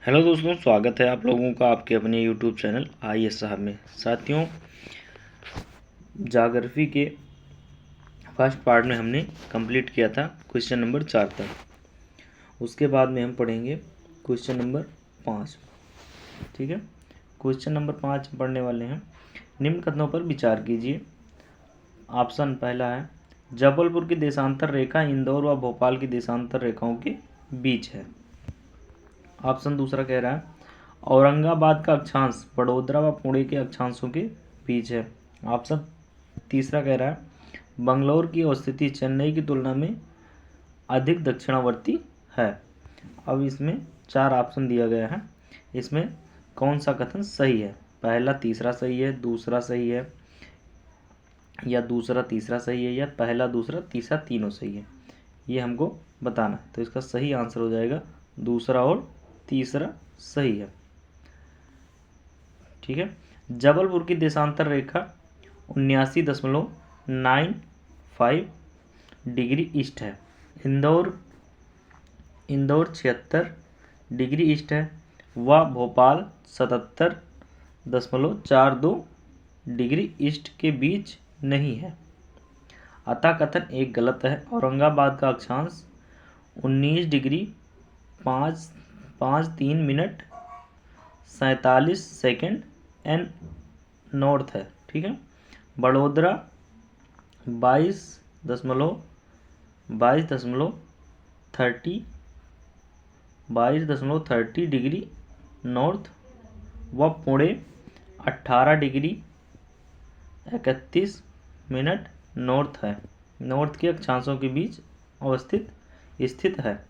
Hello दोस्तों, स्वागत है आप लोगों का आपके अपने यूट्यूब चैनल IAS साहब में। साथियों, ज्योग्राफी के फर्स्ट पार्ट में हमने कंप्लीट किया था क्वेश्चन नंबर 4 तक। उसके बाद में हम पढ़ेंगे क्वेश्चन नंबर 5। ठीक है, क्वेश्चन नंबर 5 पढ़ने वाले हैं। निम्न कथनों पर विचार कीजिए। ऑप्शन पहला है, जबलपुर की देशांतर रेखा इंदौर व भोपाल की देशांतर रेखाओं के बीच है। ऑप्शन दूसरा कह रहा है, औरंगाबाद का अक्षांश बड़ोदरा व पुणे के अक्षांशों के बीच है। ऑप्शन तीसरा कह रहा है, बंगलौर की अवस्थिति चेन्नई की तुलना में अधिक दक्षिणावर्ती है। अब इसमें 4 ऑप्शन दिया गया है, इसमें कौन सा कथन सही है? पहला तीसरा सही है, दूसरा सही है, या दूसरा तीसरा सही है, या पहला दूसरा तीसरा तीनों सही है, ये हमको बताना है। तो इसका सही आंसर हो जाएगा दूसरा और तीसरा सही है। ठीक है, जबलपुर की देशांतर रेखा 79.95 डिग्री ईस्ट है। इंदौर 76 डिग्री ईस्ट है व भोपाल 77.42 डिग्री ईस्ट के बीच नहीं है। अतः कथन एक गलत है। औरंगाबाद का अक्षांश 19 degree 5.53 minute 47 second N north है। ठीक है, बड़ोदरा 22.30 डिग्री नॉर्थ व पुणे 18 डिग्री 31 मिनट नॉर्थ है। नॉर्थ के अक्षांशों के बीच स्थित है।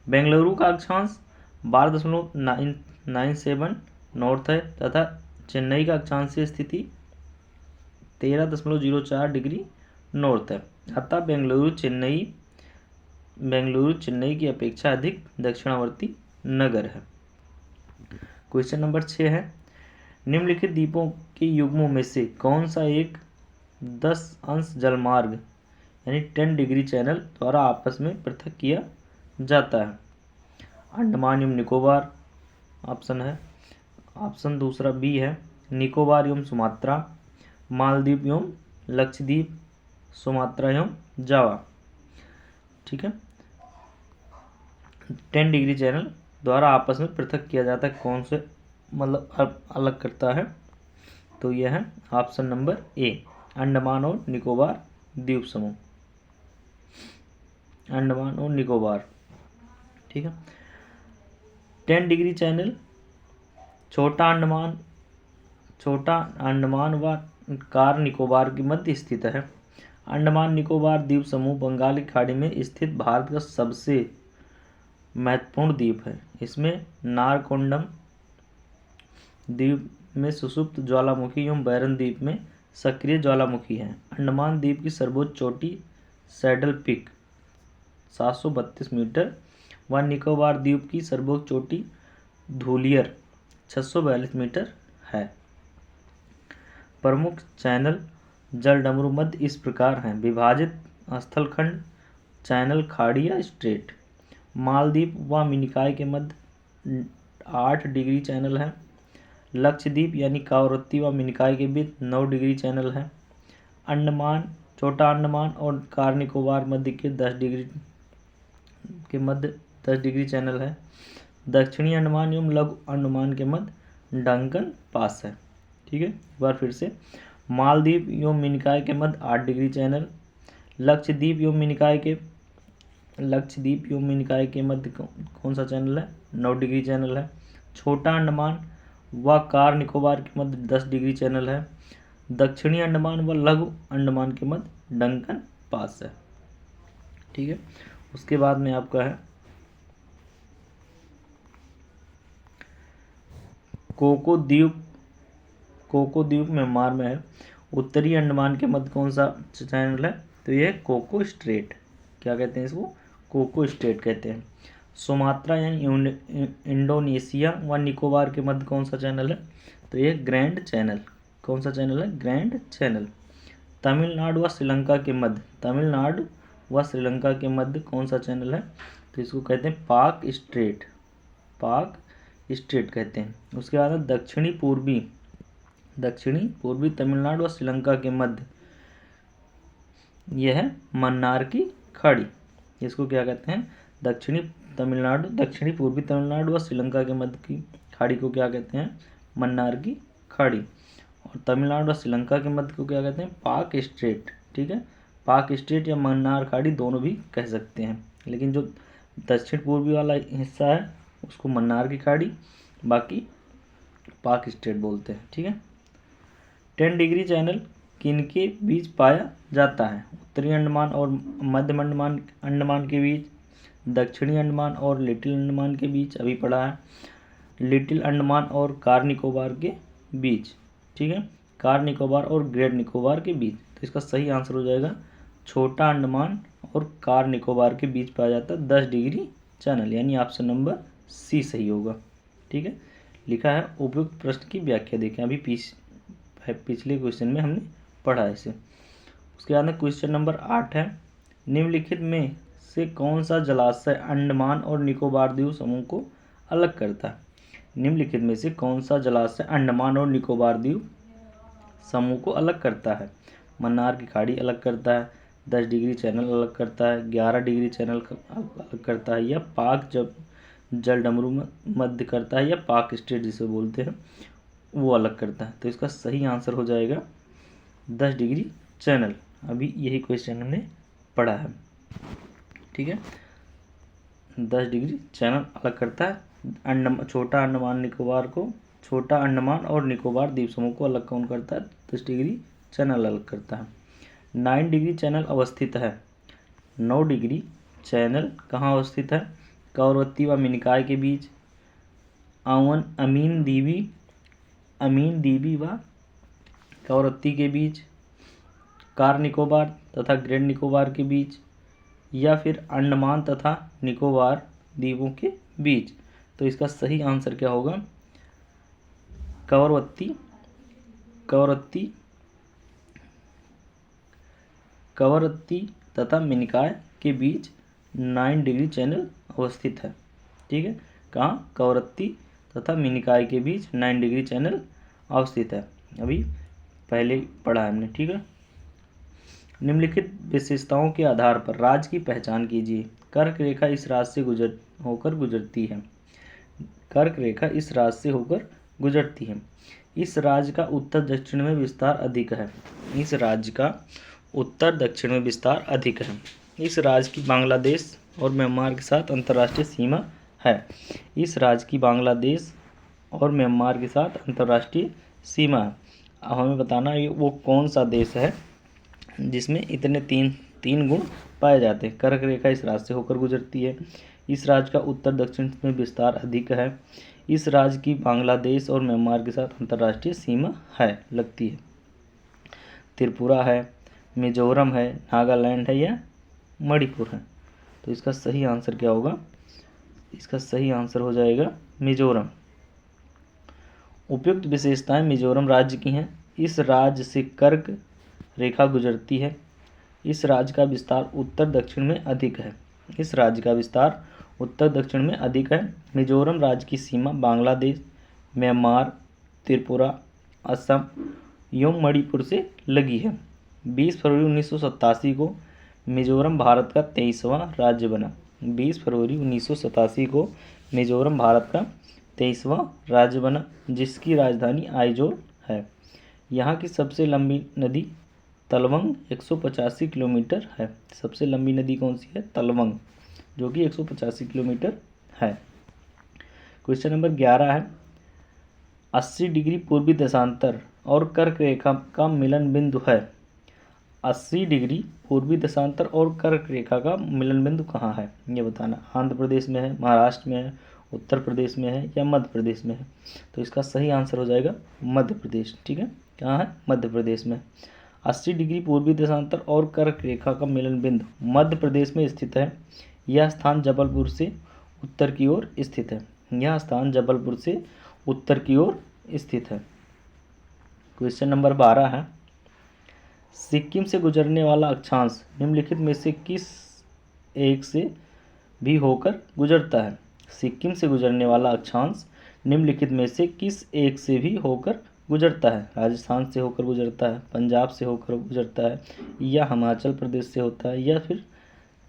बेंगलुरु का अक्षांश 12.97 नॉर्थ है तथा चेन्नई का अक्षांशीय स्थिति 13.04 डिग्री नॉर्थ है। अतः बेंगलुरु चेन्नई की अपेक्षा अधिक दक्षिणावर्ती नगर है। क्वेश्चन नंबर 6 है, निम्नलिखित द्वीपों के युग्मों में से कौन सा एक 10 अंश जलमार्ग यानी 10 डिग्री चैनल द्वारा आपस में पृथक किया जाता है? अंडमान एवं निकोबार ऑप्शन है। ऑप्शन दूसरा बी है, निकोबार एवं सुमात्रा, मालदीव एवं लक्षद्वीप, सुमात्रा एवं जावा। ठीक है, 10 डिग्री चैनल द्वारा आपस में पृथक किया जाता है, कौन से मतलब अलग करता है? तो यह है ऑप्शन नंबर ए, अंडमान और निकोबार द्वीप समूह, अंडमान और निकोबार। ठीक है, 10 डिग्री चैनल छोटा अंडमान व कार निकोबार के मध्य स्थित है। अंडमान निकोबार द्वीप समूह बंगाल की खाड़ी में स्थित भारत का सबसे महत्वपूर्ण द्वीप है। इसमें नारकोंडम द्वीप में सुषुप्त ज्वालामुखी एवं बैरन द्वीप में सक्रिय ज्वालामुखी है। अंडमान द्वीप की सर्वोच्च चोटी सैडल पीक 732 मीटर व निकोबार द्वीप की सर्वोच्च चोटी धूलियर 642 मीटर है। प्रमुख चैनल जलडमरू मध्य इस प्रकार हैं: विभाजित स्थलखंड, चैनल खाड़ी या स्ट्रेट। मालदीव व मिनिकॉय के मध्य 8 डिग्री चैनल है। लक्षद्वीप यानी कावरत्ती व मिनिकॉय के बीच 9 डिग्री चैनल है। अंडमान, छोटा अंडमान और कार निकोबार मध्य के 10 डिग्री चैनल है। दक्षिणी अंडमान एवं लघु अंडमान के मध्य डंकन पास है। ठीक है, एक बार फिर से, मालदीव एवं मिनिकॉय के मध्य 8 डिग्री चैनल। लक्षद्वीप एवं मिनिकॉय के मध्य कौन सा चैनल है? 9 डिग्री चैनल है। छोटा अंडमान व कार निकोबार के मध्य 10 डिग्री चैनल है। दक्षिणी अंडमान व लघु अंडमान के मध्य डंकन पास है। ठीक है, उसके बाद में आपका है कोको द्वीप म्यांमार में है। उत्तरी अंडमान के मध्य कौन सा चैनल है? तो यह कोको स्ट्रेट। क्या कहते हैं इसको? कोको स्ट्रेट कहते हैं। सुमात्रा यानी इंडोनेशिया व निकोबार के मध्य कौन सा चैनल है? तो यह ग्रैंड चैनल। कौन सा चैनल है? Grand channel. तमिलनाडु व श्रीलंका के मध्य कौन सा चैनल है? तो इसको कहते हैं पाक स्टेट कहते हैं। उसके बाद है दक्षिणी पूर्वी तमिलनाडु और श्रीलंका के मध्य, यह है मन्नार की खाड़ी। इसको क्या कहते हैं? दक्षिणी पूर्वी तमिलनाडु और श्रीलंका के मध्य की खाड़ी को क्या कहते हैं? मन्नार की खाड़ी। और तमिलनाडु और श्रीलंका के मध्य को क्या कहते हैं? पाक स्ट्रेट। ठीक है, पाक स्ट्रेट या मन्नार खाड़ी दोनों भी कह सकते हैं, लेकिन जो दक्षिण पूर्वी वाला हिस्सा है उसको मन्नार की खाड़ी, बाकी पाक स्ट्रेट बोलते हैं। ठीक है। 10 डिग्री चैनल किनके बीच पाया जाता है? उत्तरी अंडमान और मध्य अंडमान के बीच, दक्षिणी अंडमान और लिटिल अंडमान के बीच, अभी पढ़ा है, लिटिल अंडमान और कार निकोबार के बीच। ठीक है, कार निकोबार और ग्रेट निकोबार के बीच। तो इसका सही आंसर हो जाएगा छोटा अंडमान और कार निकोबार के बीच पाया जाता है 10 डिग्री चैनल, यानी ऑप्शन नंबर सी सही होगा। ठीक है, लिखा है उपयुक्त प्रश्न की व्याख्या देखें, अभी पिछले क्वेश्चन में हमने पढ़ा इसे। उसके बाद में क्वेश्चन नंबर 8 है, निम्नलिखित में से कौन सा जलाशय अंडमान और निकोबार द्वीप समूह को अलग करता है? निम्नलिखित में से कौन सा जलाशय अंडमान और निकोबार द्वीप समूह को अलग करता है? मन्नार की खाड़ी अलग करता है, 10 डिग्री चैनल अलग करता है, 11 डिग्री चैनल अलग करता है, या पाक जलडमरू मध्य करता है, या पाक स्ट्रेट जिसे बोलते हैं वो अलग करता है। तो इसका सही आंसर हो जाएगा 10 डिग्री चैनल। अभी यही क्वेश्चन हमने पढ़ा है। ठीक है, 10 डिग्री चैनल अलग करता है छोटा अंडमान और निकोबार द्वीप समूह को अलग कौन करता है? 10 डिग्री चैनल अलग करता है। 9 डिग्री चैनल अवस्थित है। 9 डिग्री चैनल कहाँ अवस्थित है? कवरवत्ती व मिनिकॉय के बीच, अमीन दीवी व कवरत्ती के बीच, कार निकोबार तथा ग्रेट निकोबार के बीच, या फिर अंडमान तथा निकोबार द्वीपों के बीच। तो इसका सही आंसर क्या होगा? कवरत्ती तथा मिनिकॉय के बीच 9 डिग्री चैनल अवस्थित है। ठीक है, कहाँ? कवरत्ती तथा मिनिकॉय के बीच 9 डिग्री चैनल अवस्थित है, अभी पहले पढ़ा है हमने। ठीक है, निम्नलिखित विशेषताओं के आधार पर राज्य की पहचान कीजिए। कर्क रेखा इस राज्य से होकर गुजरती है। कर्क रेखा इस राज्य से होकर गुजरती है। इस राज्य का उत्तर दक्षिण में विस्तार अधिक है। इस राज्य का उत्तर दक्षिण में विस्तार अधिक है। इस राज्य की बांग्लादेश और म्यांमार के साथ अंतर्राष्ट्रीय सीमा है। इस राज्य की बांग्लादेश और म्यांमार के साथ अंतर्राष्ट्रीय सीमा है। अब हमें बताना है वो कौन सा देश है जिसमें इतने तीन गुण पाए जाते हैं। कर्क रेखा इस राज्य से होकर गुजरती है। इस राज्य का उत्तर दक्षिण में विस्तार अधिक है। इस राज्य की बांग्लादेश और म्यांमार के साथ अंतर्राष्ट्रीय सीमा है, लगती है। त्रिपुरा है, मिजोरम है, नागालैंड है, या मणिपुर है। तो इसका सही आंसर क्या होगा? इसका सही आंसर हो जाएगा मिजोरम। उपयुक्त विशेषताएं मिजोरम राज्य की हैं। इस राज्य से कर्क रेखा गुजरती है। इस राज्य का विस्तार उत्तर दक्षिण में अधिक है। इस राज्य का विस्तार उत्तर दक्षिण में अधिक है। मिजोरम राज्य की सीमा बांग्लादेश, म्यांमार, त्रिपुरा, असम एवं मणिपुर से लगी है। 20 फरवरी 1987 को मिजोरम भारत का 23वां राज्य बना। 20 फरवरी 1987 को मिजोरम भारत का 23वां राज्य बना, जिसकी राजधानी आइजोल है। यहाँ की सबसे लंबी नदी तलवंग 185 किलोमीटर है। सबसे लंबी नदी कौन सी है? तलवंग, जो कि 185 किलोमीटर है। क्वेश्चन नंबर 11 है, 80 डिग्री पूर्वी देशांतर और कर्क रेखा का मिलन बिंदु है। 80 डिग्री पूर्वी देशांतर और कर्क रेखा का मिलन बिंदु कहाँ है, ये बताना। आंध्र प्रदेश में है, महाराष्ट्र में है, उत्तर प्रदेश में है, या मध्य प्रदेश में है। तो इसका सही आंसर हो जाएगा मध्य प्रदेश। ठीक है, कहाँ है? मध्य प्रदेश में। 80 डिग्री पूर्वी देशांतर और कर्क रेखा का मिलन बिंदु मध्य प्रदेश में स्थित है। यह स्थान जबलपुर से उत्तर की ओर स्थित है। यह स्थान जबलपुर से उत्तर की ओर स्थित है। क्वेश्चन नंबर 12 है, सिक्किम से गुजरने वाला अक्षांश निम्नलिखित में से किस एक से भी होकर गुजरता है? सिक्किम से गुजरने वाला अक्षांश निम्नलिखित में से किस एक से भी होकर गुजरता है? राजस्थान से होकर गुजरता है, पंजाब से होकर गुजरता है, या हिमाचल प्रदेश से होता है, या फिर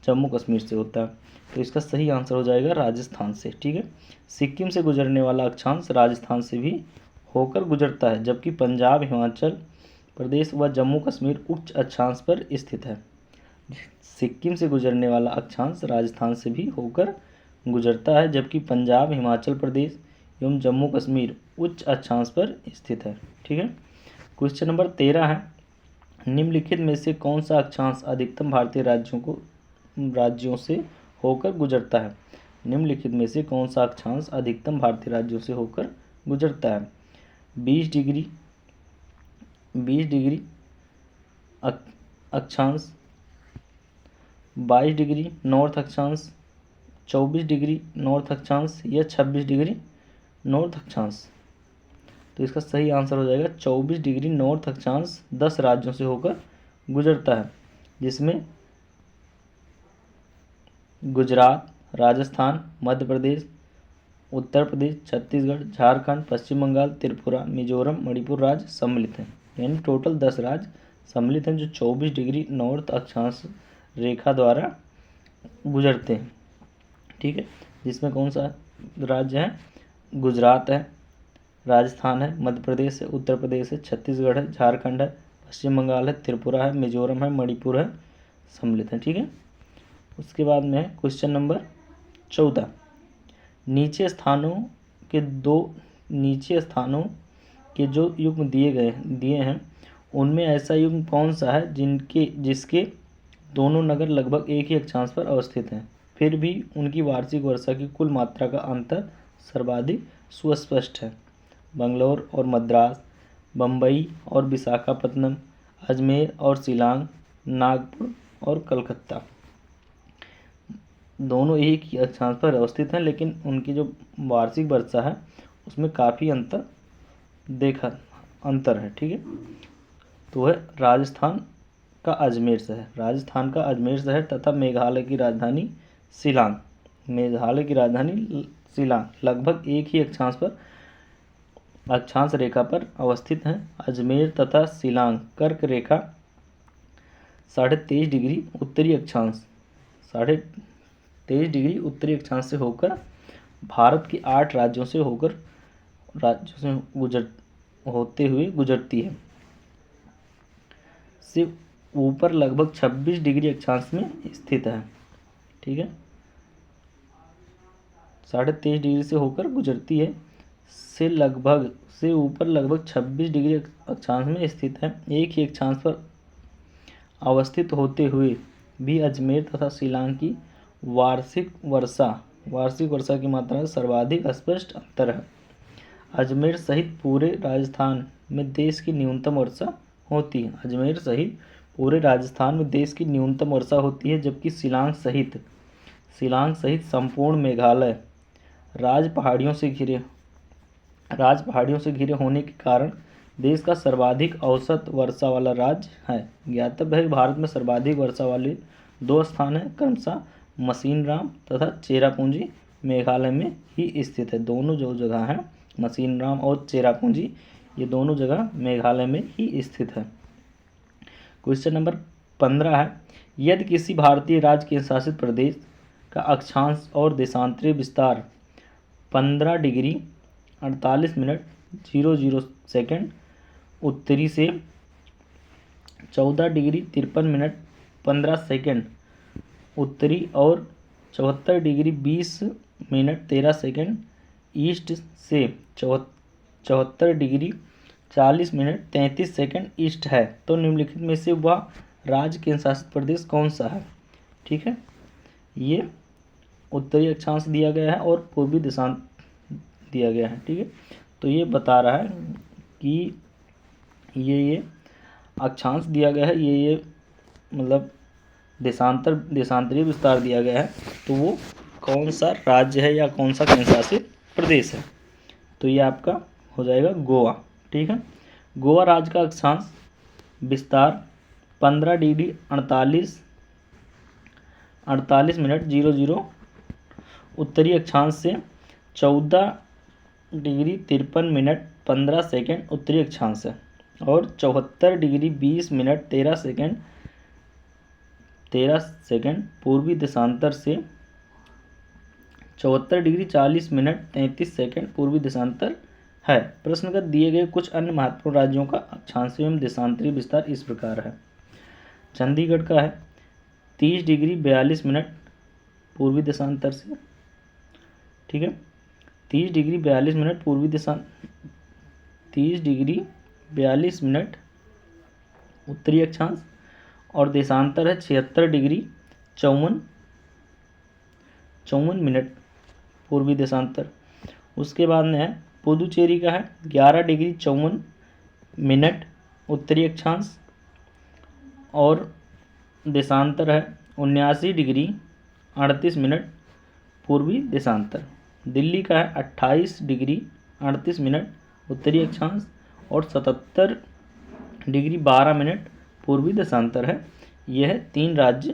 जम्मू कश्मीर से होता है? तो इसका सही आंसर हो जाएगा राजस्थान से। ठीक है, सिक्किम से गुजरने वाला अक्षांश राजस्थान से भी होकर गुजरता है, जबकि पंजाब, हिमाचल प्रदेश व जम्मू कश्मीर उच्च अक्षांश पर स्थित है। सिक्किम से गुजरने वाला अक्षांश राजस्थान से भी होकर गुजरता है, जबकि पंजाब, हिमाचल प्रदेश एवं जम्मू कश्मीर उच्च अक्षांश पर स्थित है। ठीक है, क्वेश्चन नंबर 13 है, निम्नलिखित में से कौन सा अक्षांश अधिकतम भारतीय राज्यों से होकर गुजरता है? निम्नलिखित में से कौन सा अक्षांश अधिकतम भारतीय राज्यों से होकर गुजरता है? 20 डिग्री अक्षांश, 22 डिग्री नॉर्थ अक्षांश, 24 डिग्री नॉर्थ अक्षांश, या 26 डिग्री नॉर्थ अक्षांश? तो इसका सही आंसर हो जाएगा 24 डिग्री नॉर्थ अक्षांश 10 राज्यों से होकर गुजरता है, जिसमें गुजरात, राजस्थान, मध्य प्रदेश, उत्तर प्रदेश, छत्तीसगढ़, झारखंड, पश्चिम बंगाल, त्रिपुरा, मिजोरम, मणिपुर राज्य सम्मिलित हैं। यानी टोटल 10 राज्य सम्मिलित हैं जो 24 डिग्री नॉर्थ अक्षांश रेखा द्वारा गुजरते हैं। ठीक है, जिसमें कौन सा राज्य है? गुजरात है, राजस्थान है, मध्य प्रदेश है, उत्तर प्रदेश है, छत्तीसगढ़ है, झारखंड है, पश्चिम बंगाल है, त्रिपुरा है, मिजोरम है, मणिपुर है, सम्मिलित है। ठीक है, उसके बाद में क्वेश्चन नंबर 14, नीचे स्थानों के जो युग्म दिए हैं उनमें ऐसा युग्म कौन सा है जिसके दोनों नगर लगभग एक ही अक्षांश पर अवस्थित हैं, फिर भी उनकी वार्षिक वर्षा की कुल मात्रा का अंतर सर्वाधिक सुस्पष्ट है? बंगलौर और मद्रास, बम्बई और विशाखापत्तनम, अजमेर और शिलांग, नागपुर और कलकत्ता। दोनों एक ही अक्षांश पर अवस्थित हैं, लेकिन उनकी जो वार्षिक वर्षा है उसमें काफ़ी अंतर है। ठीक है, तो है राजस्थान का अजमेर शहर तथा मेघालय की राजधानी शिलांग लगभग एक ही अक्षांश रेखा पर अवस्थित हैं। अजमेर तथा शिलांग कर्क रेखा 23.5 डिग्री उत्तरी अक्षांश से होकर भारत के 8 राज्यों से होते हुए गुजरती है। सिर्फ ऊपर लगभग 26 डिग्री अक्षांश में स्थित है। ठीक है, 23.5 डिग्री से होकर गुजरती है, से ऊपर लगभग 26 डिग्री अक्षांश में स्थित है। एक ही अक्षांश पर अवस्थित होते हुए भी अजमेर तथा शिलांग की वार्षिक वर्षा की मात्रा में सर्वाधिक स्पष्ट अंतर है। अजमेर सहित पूरे राजस्थान में देश की न्यूनतम वर्षा होती है, जबकि शिलांग सहित संपूर्ण मेघालय राज पहाड़ियों से घिरे होने के कारण देश का सर्वाधिक औसत वर्षा वाला राज्य है। ज्ञातव्य है भारत में सर्वाधिक वर्षा वाले 2 स्थान हैं, क्रमशः मसीनराम तथा चेरापूंजी मेघालय में ही स्थित है। दोनों जो जगह हैं मसीनराम और चेरापूंजी, ये दोनों जगह मेघालय में ही स्थित है। क्वेश्चन नंबर 15 है, यदि किसी भारतीय राज्य केंद्र शासित प्रदेश का अक्षांश और देशांतरीय विस्तार 15 डिग्री 48 मिनट 00 सेकेंड उत्तरी से 14 डिग्री 53 मिनट 15 सेकेंड उत्तरी और 74 डिग्री 20 मिनट 13 सेकेंड ईस्ट से 74 डिग्री 40 मिनट 33 सेकेंड ईस्ट है, तो निम्नलिखित में से वह राज्य केंद्र शासित प्रदेश कौन सा है? ठीक है, ये उत्तरी अक्षांश दिया गया है और पूर्वी देशांत दिया गया है। ठीक है, तो ये बता रहा है कि ये अक्षांश दिया गया है, ये मतलब देशांतरीय विस्तार दिया गया है, तो वो कौन सा राज्य है या कौन सा केंद्र शासित प्रदेश है? तो ये आपका हो जाएगा गोवा। ठीक है, गोवा राज्य का अक्षांश विस्तार 15 डिग्री 48 मिनट 00 उत्तरी अक्षांश से 14 डिग्री 53 मिनट 15 सेकेंड उत्तरी अक्षांश है और 74 डिग्री 20 मिनट 13 सेकेंड पूर्वी देशांतर से 74 डिग्री 40 मिनट 33 सेकेंड पूर्वी देशांतर है। प्रश्नगत दिए गए कुछ अन्य महत्वपूर्ण राज्यों का अक्षांशीय एवं देशांतरीय विस्तार इस प्रकार है। चंडीगढ़ का है 30 डिग्री 42 मिनट पूर्वी देशांतर से, ठीक है, 30 डिग्री 42 मिनट 30 डिग्री 42 मिनट उत्तरी अक्षांश और देशांतर है 76 डिग्री 54 मिनट पूर्वी देशांतर। उसके बाद में है पुदुचेरी का है 11 डिग्री 54 मिनट उत्तरी अक्षांश और देशांतर है 79 डिग्री 38 मिनट पूर्वी देशांतर। दिल्ली का है 28 डिग्री 38 मिनट उत्तरी अक्षांश और 77 डिग्री 12 मिनट पूर्वी देशांतर है। यह 3 राज्य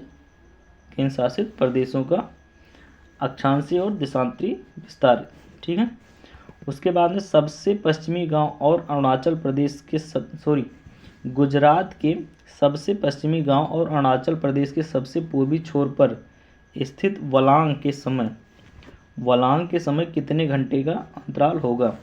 केंद्र शासित प्रदेशों का अक्षांशीय और देशांतरीय विस्तार, ठीक है। उसके बाद में सबसे पश्चिमी गांव और अरुणाचल प्रदेश के गुजरात के सबसे पश्चिमी गांव और अरुणाचल प्रदेश के सबसे पूर्वी छोर पर स्थित वलांग के समय कितने घंटे का अंतराल होगा।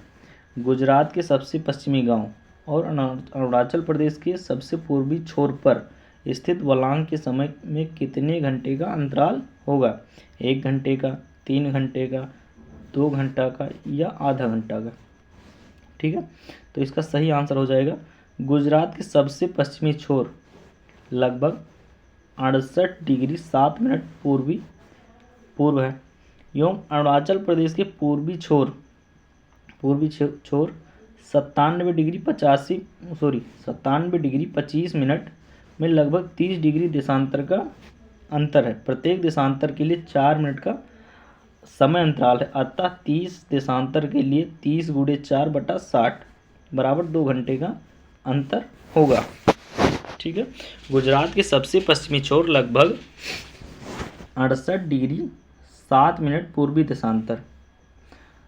गुजरात के सबसे पश्चिमी गांव और अरुणाचल प्रदेश के सबसे पूर्वी छोर पर स्थित वलांग के समय में कितने घंटे का अंतराल होगा। 1 घंटे का, 3 घंटे का, 2 घंटा का या आधा घंटा का, ठीक है। तो इसका सही आंसर हो जाएगा गुजरात के सबसे पश्चिमी छोर लगभग 68 डिग्री 7 मिनट पूर्व है एवं अरुणाचल प्रदेश के पूर्वी छोर 97 डिग्री 25 मिनट में लगभग 30 डिग्री देशांतर का अंतर है। प्रत्येक देशांतर के लिए 4 मिनट का समय अंतराल है, अतः 30 देशांतर के लिए 30 × 4/60 बराबर 2 घंटे का अंतर होगा, ठीक है। गुजरात के सबसे पश्चिमी छोर लगभग 68 डिग्री 7 मिनट पूर्वी देशांतर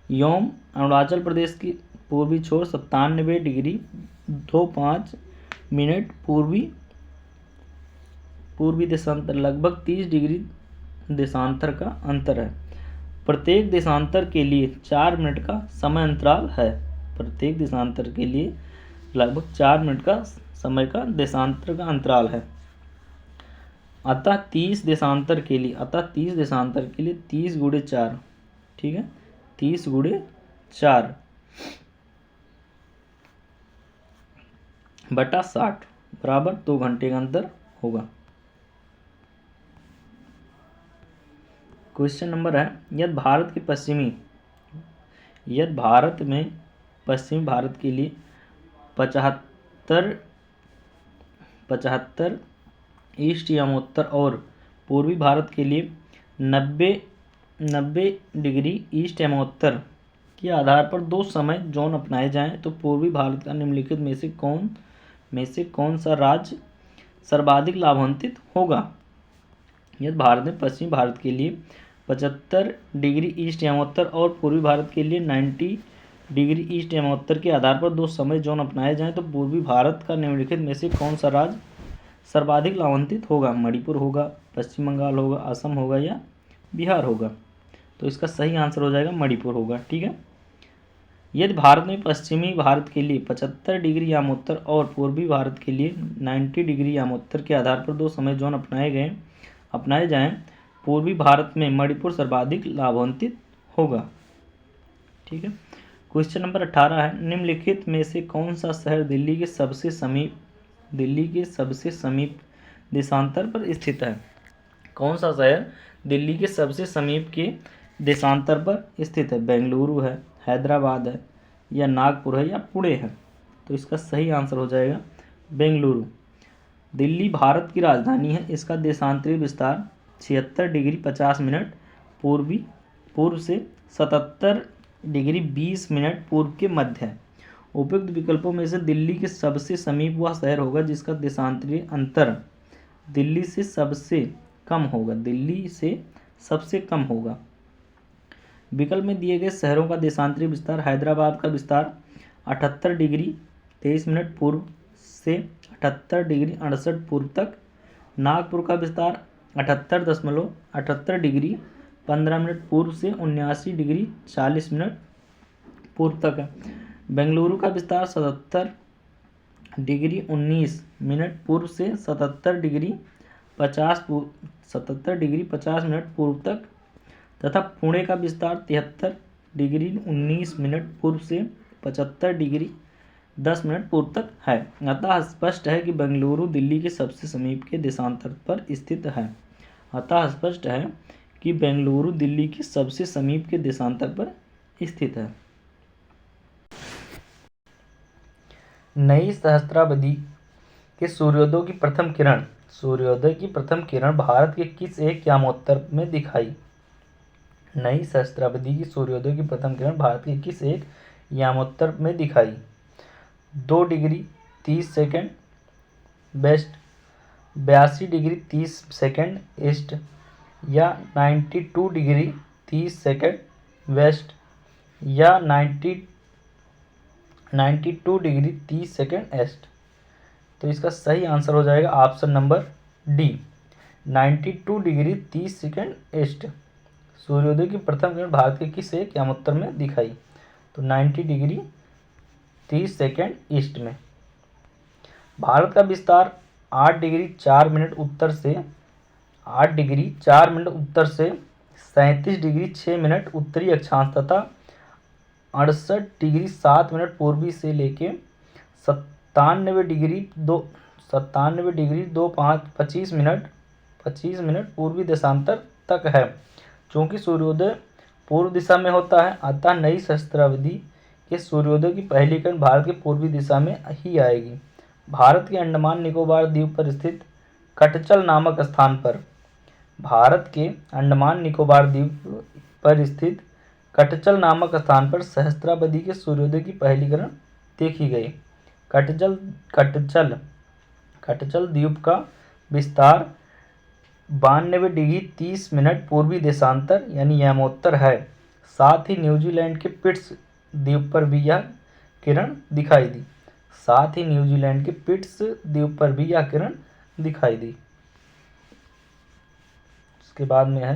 एवं अरुणाचल प्रदेश की पूर्वी छोर 97 डिग्री 25 मिनट पूर्वी देशांतर लगभग 30 डिग्री देशांतर का अंतर है। प्रत्येक देशांतर के लिए 4 मिनट का समय अंतराल है। प्रत्येक देशांतर के लिए लगभग 4 मिनट का समय का देशांतर का अंतराल है। अतः 30 देशांतर के लिए 30 × 4, ठीक है, 30 × 4/60 बराबर 2 घंटे का अंतर होगा। क्वेश्चन नंबर है यदि भारत में पश्चिमी भारत के लिए 75 ईस्ट एवं उत्तर और पूर्वी भारत के लिए 90 डिग्री ईस्ट एवं उत्तर के आधार पर 2 समय जोन अपनाए जाएं तो पूर्वी भारत का निम्नलिखित में से कौन सा राज्य सर्वाधिक लाभान्वित होगा। यदि भारत में पश्चिमी भारत के लिए 75 डिग्री ईस्ट एवं उत्तर और पूर्वी भारत के लिए 90 डिग्री ईस्ट एवं उत्तर के आधार पर 2 समय जोन अपनाए जाएं तो पूर्वी भारत का निम्नलिखित में से कौन सा राज्य सर्वाधिक लाभान्वित होगा। मणिपुर होगा, पश्चिम बंगाल होगा, असम होगा या बिहार होगा। तो इसका सही आंसर हो जाएगा मणिपुर होगा, ठीक है। यदि भारत में पश्चिमी भारत के लिए 75 डिग्री याम उत्तर और पूर्वी भारत के लिए 90 डिग्री याम उत्तर के आधार पर 2 समय जोन अपनाए जाएं पूर्वी भारत में मणिपुर सर्वाधिक लाभान्वित होगा, ठीक है। क्वेश्चन नंबर 18 है निम्नलिखित में से कौन सा शहर दिल्ली के सबसे समीप देशांतर पर स्थित है। कौन सा शहर दिल्ली के सबसे समीप के देशांतर पर स्थित है। बेंगलुरु है, हैदराबाद है या नागपुर है या पुणे है। तो इसका सही आंसर हो जाएगा बेंगलुरु। दिल्ली भारत की राजधानी है। इसका देशांतरीय विस्तार 76 डिग्री 50 मिनट पूर्व से 77 डिग्री 20 मिनट पूर्व के मध्य है। उपयुक्त विकल्पों में से दिल्ली के सबसे समीप वह शहर होगा जिसका देशांतरीय अंतर दिल्ली से सबसे कम होगा। विकल्प में दिए गए शहरों का देशांतरी विस्तार। हैदराबाद का विस्तार 78 डिग्री 23 मिनट पूर्व से 78 डिग्री 68 पूर्व तक। नागपुर का विस्तार 78.78 डिग्री 15 मिनट पूर्व से 79 डिग्री 40 मिनट पूर्व तक है। बेंगलुरु का विस्तार 77 डिग्री 19 मिनट पूर्व से 77 डिग्री 50 मिनट पूर्व तक तथा पुणे का विस्तार 73 डिग्री 19 मिनट पूर्व से 75 डिग्री 10 मिनट पूर्व तक है। अतः स्पष्ट है कि बेंगलुरु दिल्ली के सबसे समीप के देशांतर पर स्थित है। अतः स्पष्ट है कि बेंगलुरु दिल्ली के सबसे समीप के देशांतर पर स्थित है। नई सहस्त्राब्दी के सूर्योदय की प्रथम किरण भारत के किस एक यामोत्तर में दिखाई। नई सहस्त्राब्दी की सूर्योदय की प्रथम किरण भारत के किस एक यामोत्तर में दिखाई। 2 degree 30 second west, 82 degree 30 second east या 92 डिग्री 30 सेकेंड वेस्ट या 92 डिग्री 30 सेकेंड ईस्ट। तो इसका सही आंसर हो जाएगा option number D, 92 degree 30 second east. सूर्योदय की प्रथम किरण भारत के किस एक यामोत्तर में दिखाई। तो 90 डिग्री 30 सेकेंड ईस्ट में। भारत का विस्तार 8 डिग्री 4 मिनट उत्तर से 37 डिग्री 6 मिनट उत्तरी अक्षांश तथा 68 डिग्री 7 मिनट पूर्वी से लेके 97 डिग्री 25 मिनट पूर्वी देशांतर तक है। चूँकि सूर्योदय पूर्व दिशा में होता है, अतः नई सहस्त्राब्दी के सूर्योदय की पहली किरण भारत के पूर्वी दिशा में ही आएगी। भारत के अंडमान निकोबार द्वीप पर स्थित कटचल नामक स्थान पर सहस्त्राब्दी के सूर्योदय की पहली किरण देखी गई। कटचल द्वीप का विस्तार 92 डिग्री 30 मिनट पूर्वी देशांतर यानी यामोत्तर है। साथ ही न्यूजीलैंड के पिट्स द्वीप पर भी यह किरण दिखाई दी। उसके बाद में है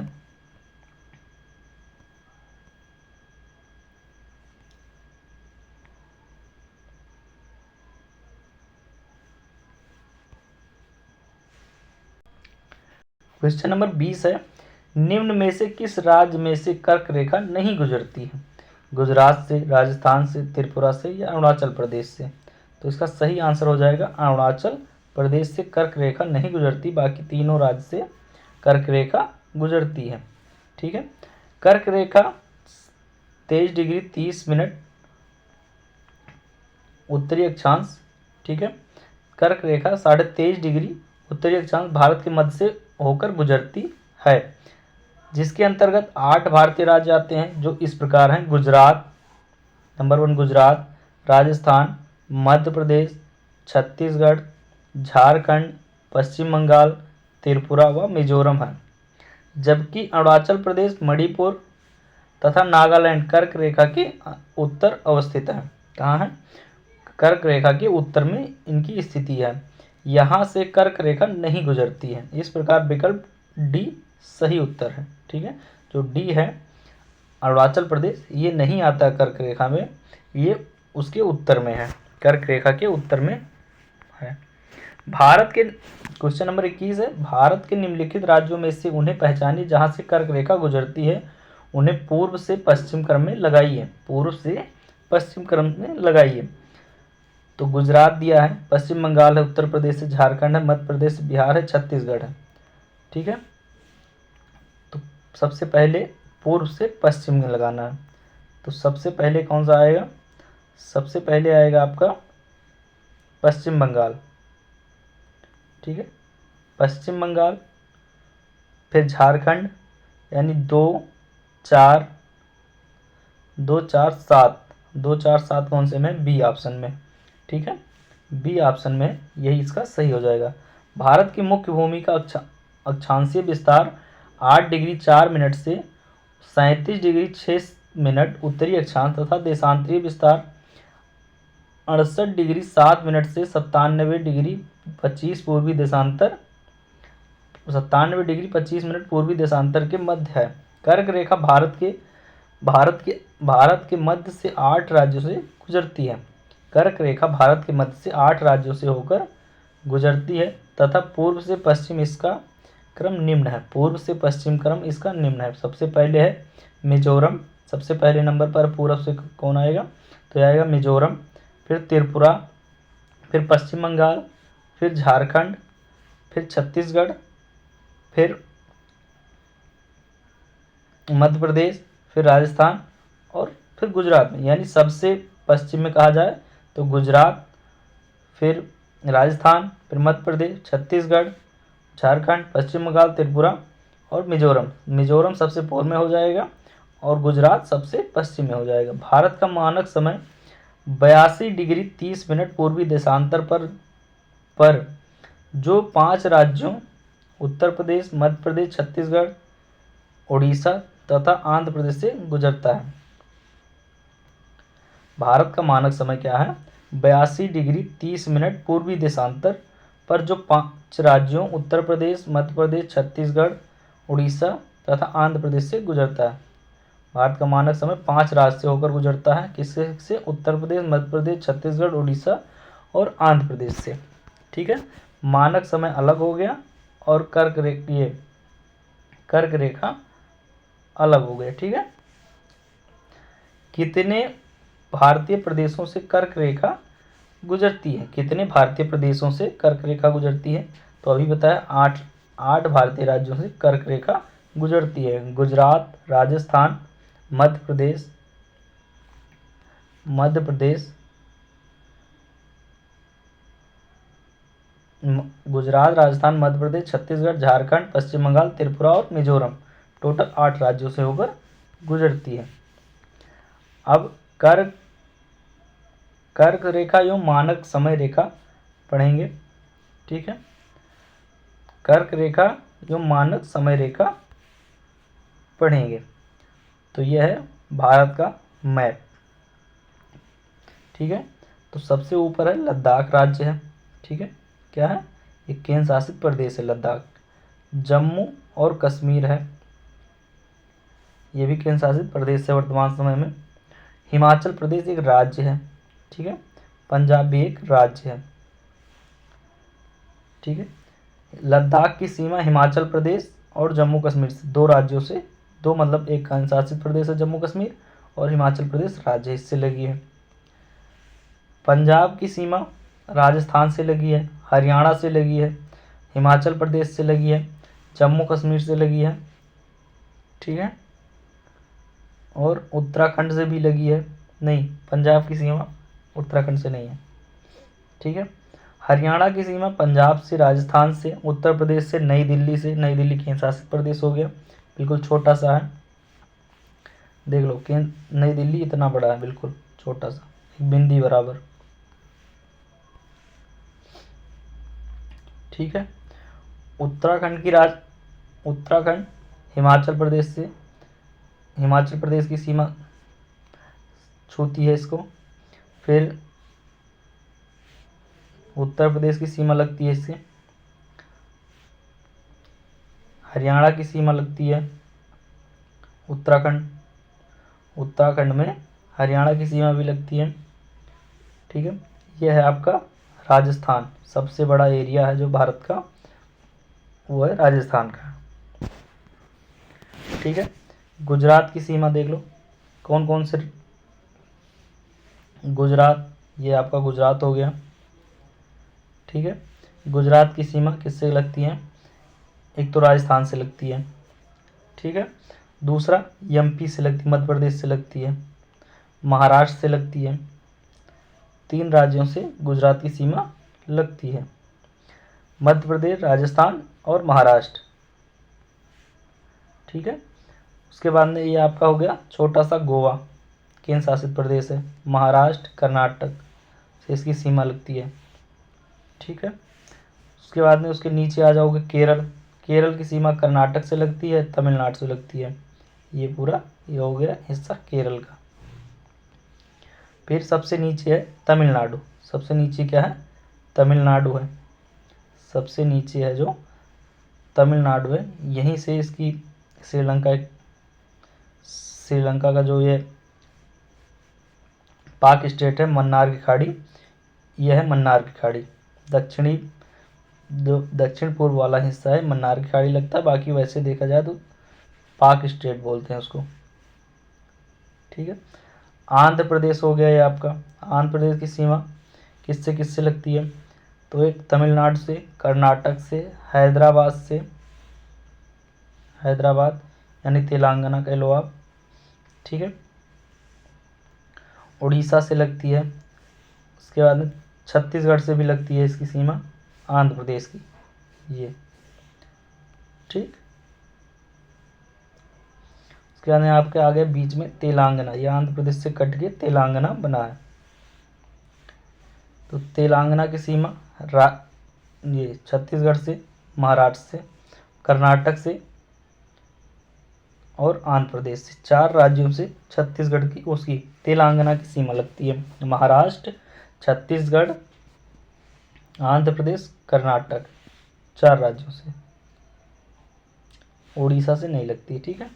क्वेश्चन नंबर 20 है, निम्न में से किस राज्य में से कर्क रेखा नहीं गुजरती है। गुजरात से, राजस्थान से, त्रिपुरा से या अरुणाचल प्रदेश से। तो इसका सही आंसर हो जाएगा अरुणाचल प्रदेश से कर्क रेखा नहीं गुजरती, बाकी तीनों राज्य से कर्क रेखा गुजरती है। ठीक है। कर्क रेखा 23 डिग्री 30 मिनट उत्तरी अक्षांश, ठीक है, कर्क रेखा 23.5 डिग्री उत्तरी अक्षांश भारत के मध्य से होकर गुजरती है, जिसके अंतर्गत 8 भारतीय राज्य आते हैं जो इस प्रकार हैं। गुजरात, नंबर 1 गुजरात, राजस्थान, मध्य प्रदेश, छत्तीसगढ़, झारखंड, पश्चिम बंगाल, त्रिपुरा व मिजोरम है। जबकि अरुणाचल प्रदेश, मणिपुर तथा नागालैंड कर्क रेखा के उत्तर अवस्थित है। कहाँ है? कर्क रेखा के उत्तर में इनकी स्थिति है। यहाँ से कर्क रेखा नहीं गुजरती है। इस प्रकार विकल्प डी सही उत्तर है। ठीक है, जो डी है अरुणाचल प्रदेश, ये नहीं आता कर्क रेखा में, ये उसके उत्तर में है, कर्क रेखा के उत्तर में है। भारत के क्वेश्चन नंबर 21 है, भारत के निम्नलिखित राज्यों में से उन्हें पहचानिए जहाँ से कर्क रेखा गुजरती है, उन्हें पूर्व से पश्चिम क्रम में लगाइए। पूर्व से पश्चिम क्रम में लगाइए। तो गुजरात दिया है, पश्चिम बंगाल है, उत्तर प्रदेश है, झारखंड है, मध्य प्रदेश, बिहार है, छत्तीसगढ़ है। ठीक है, तो सबसे पहले पूर्व से पश्चिम में लगाना है। तो सबसे पहले कौन सा आएगा? सबसे पहले आएगा आपका पश्चिम बंगाल। ठीक है, पश्चिम बंगाल, फिर झारखंड, यानी 2, 4, 7 कौन से में? बी ऑप्शन में। ठीक है, बी ऑप्शन में यही इसका सही हो जाएगा। भारत की मुख्य भूमि का अक्षांशीय विस्तार 8 डिग्री 4 मिनट से 37 डिग्री 6 मिनट उत्तरी अक्षांश तथा देशांतरीय विस्तार 68 डिग्री 7 मिनट से 97 डिग्री 25 पूर्वी देशांतर 97 डिग्री 25 मिनट पूर्वी देशांतर के मध्य है। कर्क रेखा भारत के मध्य से 8 राज्यों से गुजरती है। कर्क रेखा भारत के मध्य से 8 राज्यों से होकर गुजरती है तथा पूर्व से पश्चिम इसका क्रम निम्न है। पूर्व से पश्चिम क्रम इसका निम्न है। सबसे पहले है मिजोरम, सबसे पहले नंबर पर पूर्व से कौन आएगा, तो आएगा मिजोरम, फिर त्रिपुरा, फिर पश्चिम बंगाल, फिर झारखंड, फिर छत्तीसगढ़, फिर मध्य प्रदेश, फिर राजस्थान और फिर गुजरात में। यानी सबसे पश्चिम में कहा जाए तो गुजरात, फिर राजस्थान, फिर मध्य प्रदेश, छत्तीसगढ़, झारखंड, पश्चिम बंगाल, त्रिपुरा और मिजोरम। मिजोरम सबसे पूर्व में हो जाएगा और गुजरात सबसे पश्चिम में हो जाएगा। भारत का मानक समय 82 डिग्री 30 मिनट पूर्वी देशांतर पर जो 5 राज्यों उत्तर प्रदेश, मध्य प्रदेश, छत्तीसगढ़, उड़ीसा तथा आंध्र प्रदेश से गुजरता है। भारत का मानक समय क्या है, 82 डिग्री 30 मिनट पूर्वी देशांतर पर जो 5 राज्यों उत्तर प्रदेश, मध्य प्रदेश, छत्तीसगढ़, उड़ीसा तथा आंध्र प्रदेश से गुजरता है। भारत का मानक समय 5 राज्य से होकर गुजरता है। किससे से, उत्तर प्रदेश, मध्य प्रदेश, छत्तीसगढ़, उड़ीसा और आंध्र प्रदेश से। ठीक है, मानक समय अलग हो गया और कर्क रेखा अलग हो गया। ठीक है, कितने भारतीय प्रदेशों से कर्क रेखा गुजरती है, कितने भारतीय प्रदेशों से कर्क रेखा गुजरती है, तो अभी बताया 8 भारतीय राज्यों से कर्क रेखा गुजरती है। गुजरात, राजस्थान, मध्य प्रदेश, गुजरात, राजस्थान, मध्य प्रदेश, छत्तीसगढ़, झारखंड, पश्चिम बंगाल, त्रिपुरा और मिजोरम, टोटल 8 राज्यों से होकर गुजरती है। अब कर्क रेखा एवं मानक समय रेखा पढ़ेंगे। ठीक है, कर्क रेखा एवं मानक समय रेखा पढ़ेंगे। तो यह है भारत का मैप। ठीक है, तो सबसे ऊपर है लद्दाख राज्य है। ठीक है, क्या है, एक केंद्र शासित प्रदेश है लद्दाख। जम्मू और कश्मीर है, ये भी केंद्र शासित प्रदेश है वर्तमान समय में। हिमाचल प्रदेश एक राज्य है। ठीक है, पंजाब भी एक राज्य है। ठीक है, लद्दाख की सीमा हिमाचल प्रदेश और जम्मू कश्मीर से, 2 राज्यों से, 2 मतलब एक केंद्र शासित प्रदेश है जम्मू कश्मीर और हिमाचल प्रदेश राज्य इससे लगी है। पंजाब की सीमा राजस्थान से लगी है, हरियाणा से लगी है, हिमाचल प्रदेश से लगी है, जम्मू कश्मीर से लगी है। ठीक है, और उत्तराखंड से भी लगी है। नहीं, पंजाब की सीमा उत्तराखंड से नहीं है। ठीक है, हरियाणा की सीमा पंजाब से, राजस्थान से, उत्तर प्रदेश से, नई दिल्ली से। नई दिल्ली केंद्र शासित प्रदेश हो गया, बिल्कुल छोटा सा है, देख लो। नई दिल्ली इतना बड़ा है, बिल्कुल छोटा सा, एक बिंदी बराबर। ठीक है, उत्तराखंड हिमाचल प्रदेश से, हिमाचल प्रदेश की सीमा छूती है इसको। फिर उत्तर प्रदेश की सीमा लगती है इससे, हरियाणा की सीमा लगती है उत्तराखंड में हरियाणा की सीमा भी लगती है। ठीक है, यह है आपका राजस्थान, सबसे बड़ा एरिया है जो भारत का, वो है राजस्थान का। ठीक है, गुजरात की सीमा देख लो, कौन कौन से, गुजरात, ये आपका गुजरात हो गया। ठीक है, गुजरात की सीमा किससे लगती है, एक तो राजस्थान से लगती है। ठीक है, दूसरा एमपी से लगती है, मध्य प्रदेश से लगती है, महाराष्ट्र से लगती है। 3 राज्यों से गुजरात की सीमा लगती है, मध्य प्रदेश, राजस्थान और महाराष्ट्र। ठीक है, उसके बाद में ये आपका हो गया छोटा सा गोवा, केंद्र शासित प्रदेश है। महाराष्ट्र, कर्नाटक से इसकी सीमा लगती है। ठीक है, उसके बाद में उसके नीचे आ जाओगे केरल की सीमा कर्नाटक से लगती है, तमिलनाडु से लगती है। ये पूरा ये हो गया हिस्सा केरल का। फिर सबसे नीचे है तमिलनाडु। सबसे नीचे क्या है? तमिलनाडु है। सबसे नीचे है जो तमिलनाडु है, यहीं से इसकी श्रीलंका का जो ये पाक स्टेट है, मन्नार की खाड़ी, यह है मन्नार की खाड़ी। दक्षिण पूर्व वाला हिस्सा है मन्नार की खाड़ी लगता है, बाकी वैसे देखा जाए तो पाक स्टेट बोलते हैं उसको। ठीक है। आंध्र प्रदेश हो गया ये आपका। आंध्र प्रदेश की सीमा किससे किससे लगती है? तो एक तमिलनाडु से, कर्नाटक से, हैदराबाद यानी तेलंगाना कह लो आप। ठीक है। उड़ीसा से लगती है। उसके बाद में छत्तीसगढ़ से भी लगती है इसकी सीमा, आंध्र प्रदेश की ये। ठीक। उसके बाद में आपके आगे बीच में तेलंगाना, ये आंध्र प्रदेश से कट के तेलंगाना बना है। तो तेलंगाना की सीमा ये छत्तीसगढ़ से, महाराष्ट्र से, कर्नाटक से और आंध्र प्रदेश से, 4 राज्यों से छत्तीसगढ़ की उसकी तेलंगाना की सीमा लगती है। महाराष्ट्र, छत्तीसगढ़, आंध्र प्रदेश, कर्नाटक, 4 राज्यों से। उड़ीसा से नहीं लगती। ठीक है।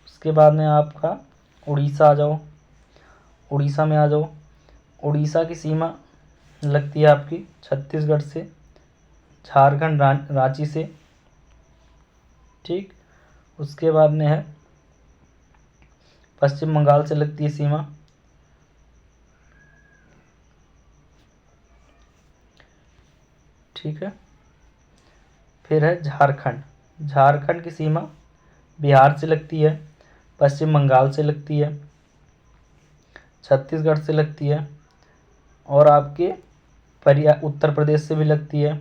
उसके बाद में आपका उड़ीसा आ जाओ। उड़ीसा में आ जाओ। उड़ीसा की सीमा लगती है आपकी छत्तीसगढ़ से, झारखंड, रांची से। ठीक। उसके बाद में है पश्चिम बंगाल से लगती है सीमा। ठीक है। फिर है झारखंड। झारखंड की सीमा बिहार से लगती है, पश्चिम बंगाल से लगती है, छत्तीसगढ़ से लगती है और आपके उत्तर प्रदेश से भी लगती है।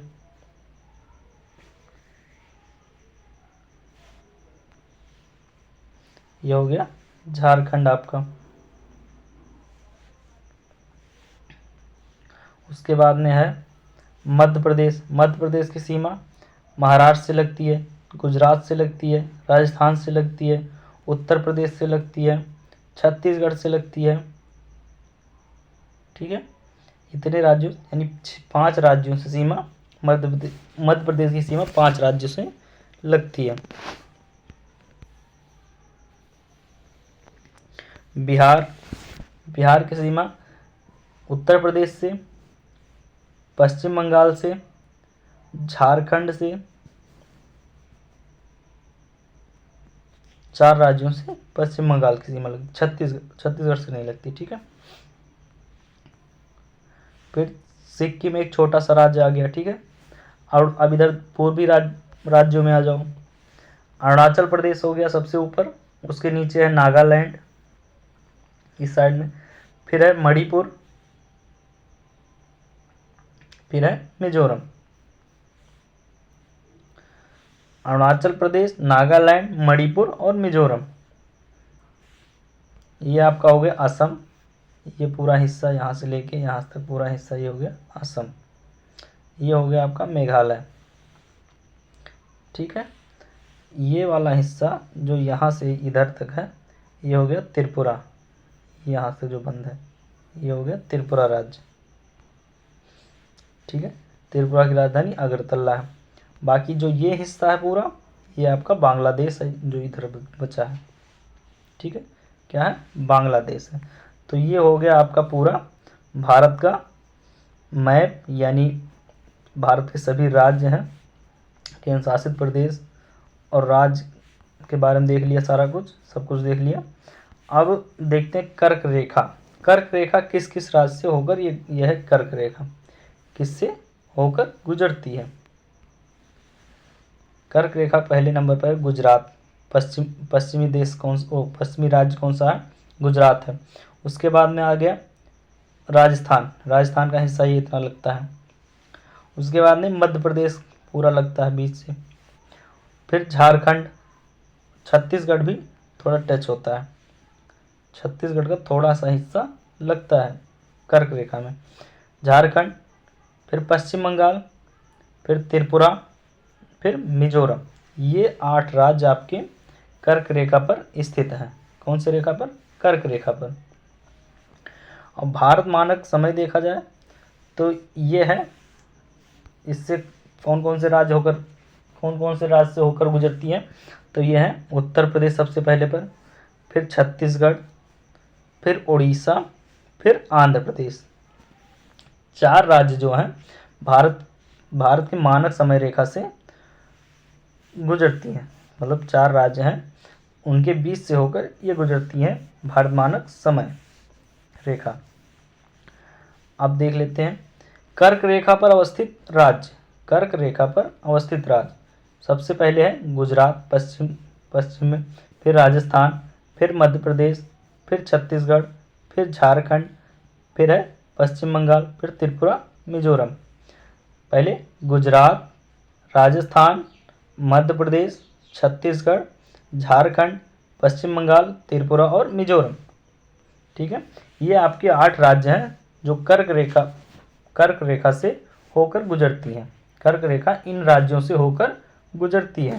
ये हो गया झारखंड आपका। उसके बाद में है मध्य प्रदेश। मध्य प्रदेश की सीमा महाराष्ट्र से लगती है, गुजरात से लगती है, राजस्थान से लगती है, उत्तर प्रदेश से लगती है, छत्तीसगढ़ से लगती है। ठीक है। इतने राज्यों यानी 5 राज्यों से सीमा मध्य प्रदेश की सीमा 5 राज्यों से लगती है। बिहार की सीमा उत्तर प्रदेश से, पश्चिम बंगाल से, झारखंड से, 4 राज्यों से पश्चिम बंगाल की सीमा लगती, छत्तीसगढ़ से नहीं लगती। ठीक है। फिर सिक्किम एक छोटा सा राज्य आ गया। ठीक है। और अब इधर पूर्वी राज्यों में आ जाओ। अरुणाचल प्रदेश हो गया सबसे ऊपर, उसके नीचे है नागालैंड इस साइड में, फिर है मणिपुर, फिर है मिजोरम। अरुणाचल प्रदेश, नागालैंड, मणिपुर और मिजोरम, ये आपका हो गया असम। ये पूरा हिस्सा यहाँ से लेके यहाँ तक पूरा हिस्सा ये हो गया असम। ये हो गया आपका मेघालय। ठीक है। ये वाला हिस्सा जो यहाँ से इधर तक है ये हो गया त्रिपुरा, यहाँ से जो बंद है ये हो गया त्रिपुरा राज्य। ठीक है। त्रिपुरा की राजधानी अगरतला है। बाकी जो ये हिस्सा है पूरा ये आपका बांग्लादेश है जो इधर बचा है। ठीक है। क्या है? बांग्लादेश है। तो ये हो गया आपका पूरा भारत का मैप, यानी भारत के सभी राज्य हैं, केंद्र शासित प्रदेश और राज्य के बारे में देख लिया, सारा कुछ सब कुछ देख लिया। अब देखते हैं कर्क रेखा। कर्क रेखा किस किस राज्य से होकर यह है कर्क रेखा किससे होकर गुजरती है? कर्क रेखा पहले नंबर पर है गुजरात। पश्चिमी राज्य कौन सा है? गुजरात है। उसके बाद में आ गया राजस्थान का हिस्सा ये इतना लगता है। उसके बाद में मध्य प्रदेश पूरा लगता है बीच से, फिर झारखंड, छत्तीसगढ़ भी थोड़ा टच होता है, छत्तीसगढ़ का थोड़ा सा हिस्सा लगता है कर्क रेखा में, झारखंड, फिर पश्चिम बंगाल, फिर त्रिपुरा, फिर मिजोरम, ये 8 राज्य आपके कर्क रेखा पर स्थित हैं। कौन से रेखा पर? कर्क रेखा पर। अब भारत मानक समय देखा जाए तो ये है, इससे कौन कौन से राज्य से होकर गुजरती हैं? तो ये है उत्तर प्रदेश सबसे पहले पर, फिर छत्तीसगढ़, फिर उड़ीसा, फिर आंध्र प्रदेश। 4 राज्य जो हैं भारत के मानक समय रेखा से गुजरती हैं, मतलब 4 राज्य हैं, उनके बीच से होकर ये गुजरती हैं भारत मानक समय रेखा। अब देख लेते हैं कर्क रेखा पर अवस्थित राज्य। कर्क रेखा पर अवस्थित राज्य सबसे पहले है गुजरात पश्चिम में, फिर राजस्थान, फिर मध्य प्रदेश, फिर छत्तीसगढ़, फिर झारखंड, फिर है पश्चिम बंगाल, फिर त्रिपुरा, मिजोरम। पहले गुजरात, राजस्थान, मध्य प्रदेश, छत्तीसगढ़, झारखंड, पश्चिम बंगाल, त्रिपुरा और मिजोरम। ठीक है, ये आपके 8 राज्य हैं जो कर्क रेखा से होकर गुजरती हैं। कर्क रेखा इन राज्यों से होकर गुजरती है।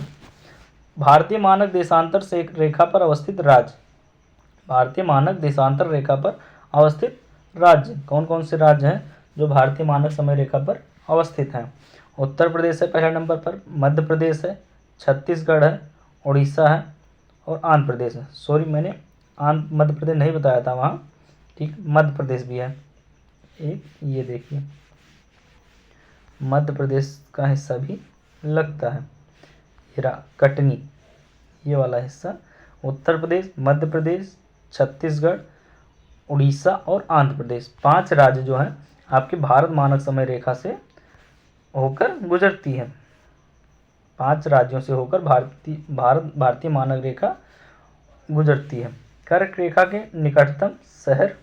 भारतीय मानक देशांतर से रेखा पर अवस्थित राज्य। भारतीय मानक देशांतर रेखा पर अवस्थित राज्य कौन कौन से राज्य हैं जो भारतीय मानक समय रेखा पर अवस्थित हैं? उत्तर प्रदेश है पहला नंबर पर, मध्य प्रदेश है, छत्तीसगढ़ है, उड़ीसा है और आंध्र प्रदेश है। सॉरी, मैंने मध्य प्रदेश नहीं बताया था वहाँ, ठीक, मध्य प्रदेश भी है एक, ये देखिए मध्य प्रदेश का हिस्सा भी लगता है, कटनी, ये वाला हिस्सा। उत्तर प्रदेश, मध्य प्रदेश, छत्तीसगढ़, उड़ीसा और आंध्र प्रदेश, 5 राज्य जो हैं आपके भारत मानक समय रेखा से होकर गुजरती है। 5 राज्यों से होकर भारतीय मानक रेखा गुजरती है। कर्क रेखा के निकटतम शहर,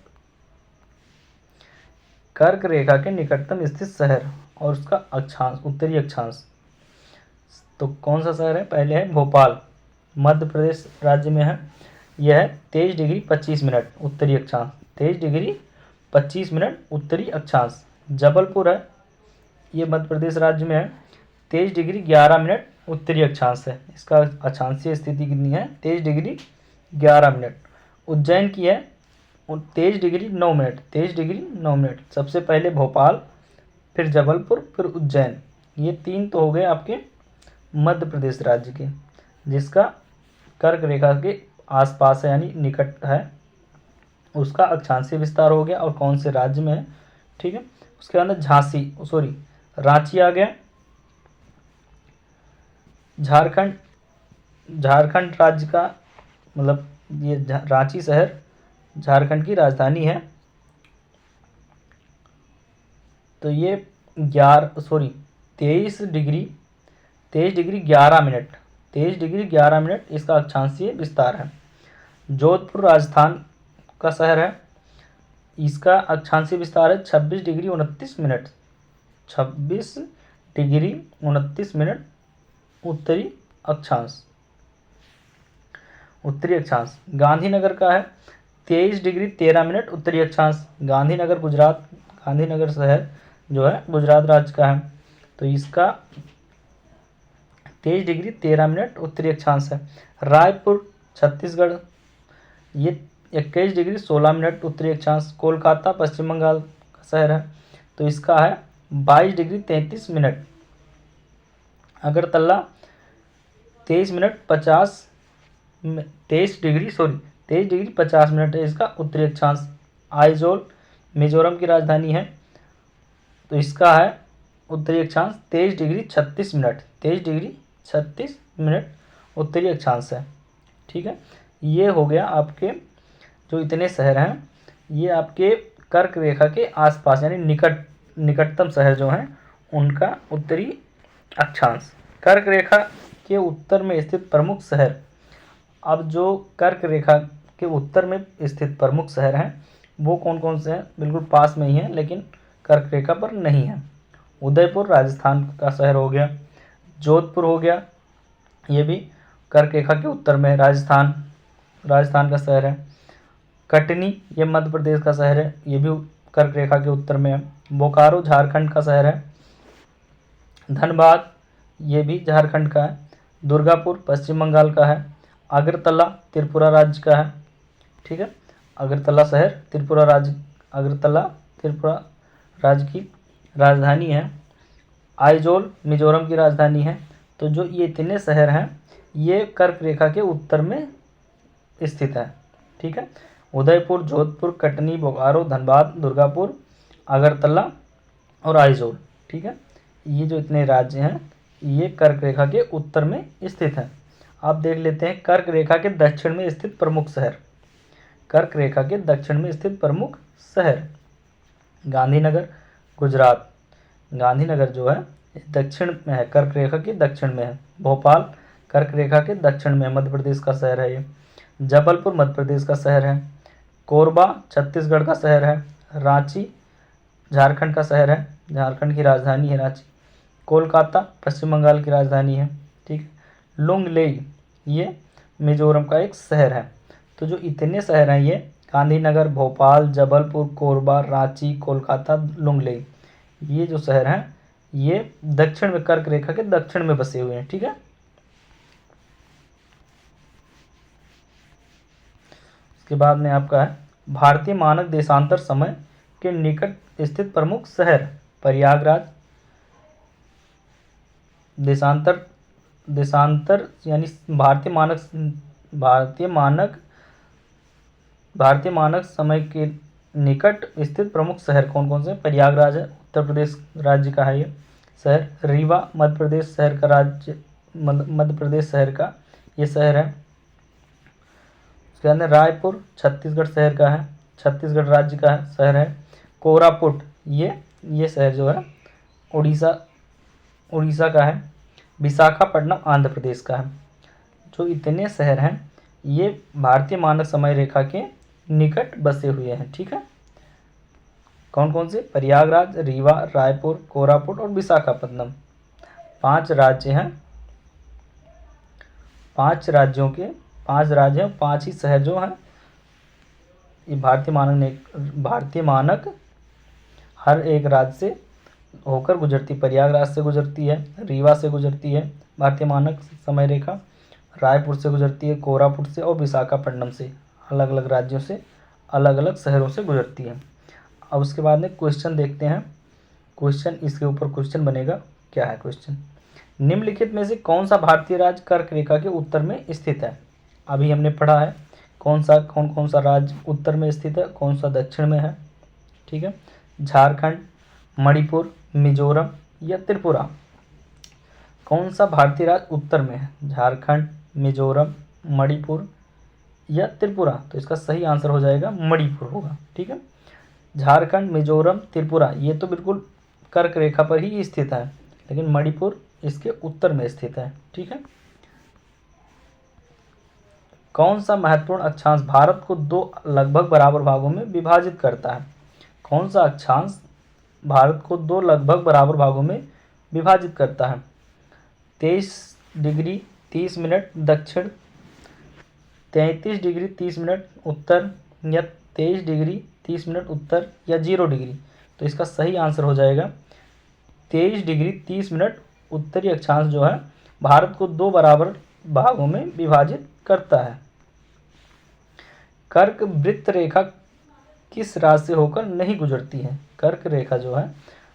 कर्क रेखा के निकटतम स्थित शहर और उसका अक्षांश, उत्तरी अक्षांश, तो कौन सा शहर है? पहले है भोपाल, मध्य प्रदेश राज्य में है। यह है 23 डिग्री 25 मिनट उत्तरी अक्षांश, 23 डिग्री 25 मिनट उत्तरी अक्षांश। जबलपुर है, ये मध्य प्रदेश राज्य में है, 23 डिग्री 11 मिनट उत्तरी अक्षांश है। इसका अक्षांशीय स्थिति कितनी है? 23 डिग्री 11 मिनट। उज्जैन की है 23 डिग्री 9 मिनट, 23 डिग्री 9 मिनट। सबसे पहले भोपाल, फिर जबलपुर, फिर उज्जैन, ये 3 तो हो गए आपके मध्य प्रदेश राज्य के, जिसका कर्क रेखा के आसपास है यानी निकट है, उसका अक्षांशीय विस्तार हो गया और कौन से राज्य में है। ठीक है, उसके अंदर रांची आ गया, झारखंड राज्य का, मतलब ये रांची शहर झारखंड की राजधानी है। तो ये 23 डिग्री 11 मिनट, 23 डिग्री 11 मिनट इसका अक्षांशीय विस्तार है। जोधपुर राजस्थान का शहर है, इसका अक्षांशीय विस्तार है 26 डिग्री 29 मिनट, 26 डिग्री 29 मिनट उत्तरी अक्षांश। गांधीनगर का है 23 डिग्री 13 मिनट उत्तरी अक्षांश। गांधीनगर शहर जो है गुजरात राज्य का है, तो इसका 23 डिग्री 13 मिनट उत्तरी अक्षांश है। रायपुर छत्तीसगढ़, ये 21 डिग्री 16 मिनट उत्तरी अक्षांश। कोलकाता पश्चिम बंगाल का शहर है, तो इसका है 22 degree 33 minute. Agartala 23 degree 50 minute है इसका उत्तरी अक्षांश। आइजोल मिजोरम की राजधानी है, तो इसका है उत्तरी अक्षांश 23 डिग्री 36 मिनट, 23 डिग्री 36 मिनट उत्तरी अक्षांश है। ठीक है, ये हो गया आपके जो इतने शहर हैं, ये आपके कर्क रेखा के आसपास यानी निकटतम शहर जो हैं उनका उत्तरी अक्षांश। कर्क रेखा के उत्तर में स्थित प्रमुख शहर। अब जो कर्क रेखा के उत्तर में स्थित प्रमुख शहर हैं वो कौन कौन से हैं? बिल्कुल पास में ही हैं लेकिन कर्क रेखा पर नहीं है। उदयपुर राजस्थान का शहर हो गया, जोधपुर हो गया, ये भी कर्क रेखा के उत्तर में है, राजस्थान का शहर है। कटनी ये मध्य प्रदेश का शहर है, ये भी कर्क रेखा के उत्तर में है। बोकारो झारखंड का शहर है। धनबाद ये भी झारखंड का है। दुर्गापुर पश्चिम बंगाल का है। अगरतला त्रिपुरा राज्य का है। ठीक है, अगरतला शहर त्रिपुरा राज्य, अगरतला त्रिपुरा राज्य की राजधानी है। आइजोल मिजोरम की राजधानी है। तो जो ये इतने शहर हैं ये कर्क रेखा के उत्तर में स्थित है। ठीक है, उदयपुर, जोधपुर, कटनी, बोकारो, धनबाद, दुर्गापुर, अगरतला और आइजोल। ठीक है, ये जो इतने राज्य हैं ये कर्क रेखा के उत्तर में स्थित हैं। आप देख लेते हैं कर्क रेखा के दक्षिण में स्थित प्रमुख शहर। कर्क रेखा के दक्षिण में स्थित प्रमुख शहर, गांधीनगर गुजरात, गांधीनगर जो है दक्षिण में है, कर्क रेखा के दक्षिण में है। भोपाल कर्क रेखा के दक्षिण में मध्य प्रदेश का शहर है ये। जबलपुर मध्य प्रदेश का शहर है। कोरबा छत्तीसगढ़ का शहर है। रांची झारखंड का शहर है, झारखंड की राजधानी है रांची। कोलकाता पश्चिम बंगाल की राजधानी है। ठीक है, लुंगलेई ये मिजोरम का एक शहर है। तो जो इतने शहर हैं ये गांधीनगर, भोपाल, जबलपुर, कोरबा, रांची, कोलकाता, लुंगलेई, ये जो शहर हैं ये दक्षिण में, कर्क रेखा के दक्षिण में बसे हुए हैं। ठीक है, उसके बाद में आपका है भारतीय मानक देशांतर समय के निकट स्थित प्रमुख शहर। प्रयागराज, देशांतर यानी भारतीय मानक समय के निकट स्थित प्रमुख शहर कौन कौन से? प्रयागराज है, उत्तर प्रदेश राज्य का है ये शहर। रीवा मध्य प्रदेश शहर का राज्य, मध्य प्रदेश शहर का ये शहर है। उसके बाद रायपुर छत्तीसगढ़ शहर का है, छत्तीसगढ़ राज्य का शहर है। कोरापुट ये शहर जो है उड़ीसा का है। विशाखापट्टनम आंध्र प्रदेश का है। जो इतने शहर हैं ये भारतीय मानक समय रेखा के निकट बसे हुए हैं। ठीक है, कौन कौन से? प्रयागराज, रीवा, रायपुर, कोरापुट और विशाखापट्टनम। 5 राज्य हैं, 5 राज्यों के 5 राज्य हैं, 5 ही शहर जो हैं ये भारतीय मानक हर एक राज्य से होकर गुजरती। प्रयागराज से गुजरती है, रीवा से गुजरती है भारतीय मानक समय रेखा, रायपुर से गुजरती है, कोरापुट से और विशाखापट्टनम से, अलग अलग राज्यों से, अलग अलग शहरों से गुजरती है। अब उसके बाद में क्वेश्चन देखते हैं। क्वेश्चन इसके ऊपर क्वेश्चन बनेगा। क्या है क्वेश्चन? निम्नलिखित में से कौन सा भारतीय राज्य कर्क रेखा के उत्तर में स्थित है? अभी हमने पढ़ा है कौन कौन सा राज्य उत्तर में स्थित है, कौन सा दक्षिण में है। ठीक है, झारखंड, मणिपुर, मिजोरम या त्रिपुरा। कौन सा भारतीय राज्य उत्तर में है? झारखंड, मिजोरम, मणिपुर या त्रिपुरा। तो इसका सही आंसर हो जाएगा मणिपुर होगा। ठीक है, झारखंड, मिजोरम, त्रिपुरा ये तो बिल्कुल कर्क रेखा पर ही स्थित है, लेकिन मणिपुर इसके उत्तर में स्थित है। ठीक है, कौन सा महत्वपूर्ण अक्षांश भारत को 2 लगभग बराबर भागों में विभाजित करता है? कौन सा अक्षांश भारत को 2 लगभग बराबर भागों में विभाजित करता है? 23 डिग्री 30 मिनट दक्षिण, 33 डिग्री 30 मिनट उत्तर या 23 डिग्री 30 मिनट उत्तर या 0 डिग्री। तो इसका सही आंसर हो जाएगा 23 डिग्री 30 मिनट उत्तरी अक्षांश जो है भारत को 2 बराबर भागों में विभाजित करता है। कर्क वृत्त रेखा किस राज्य से होकर नहीं गुजरती है? कर्क रेखा जो है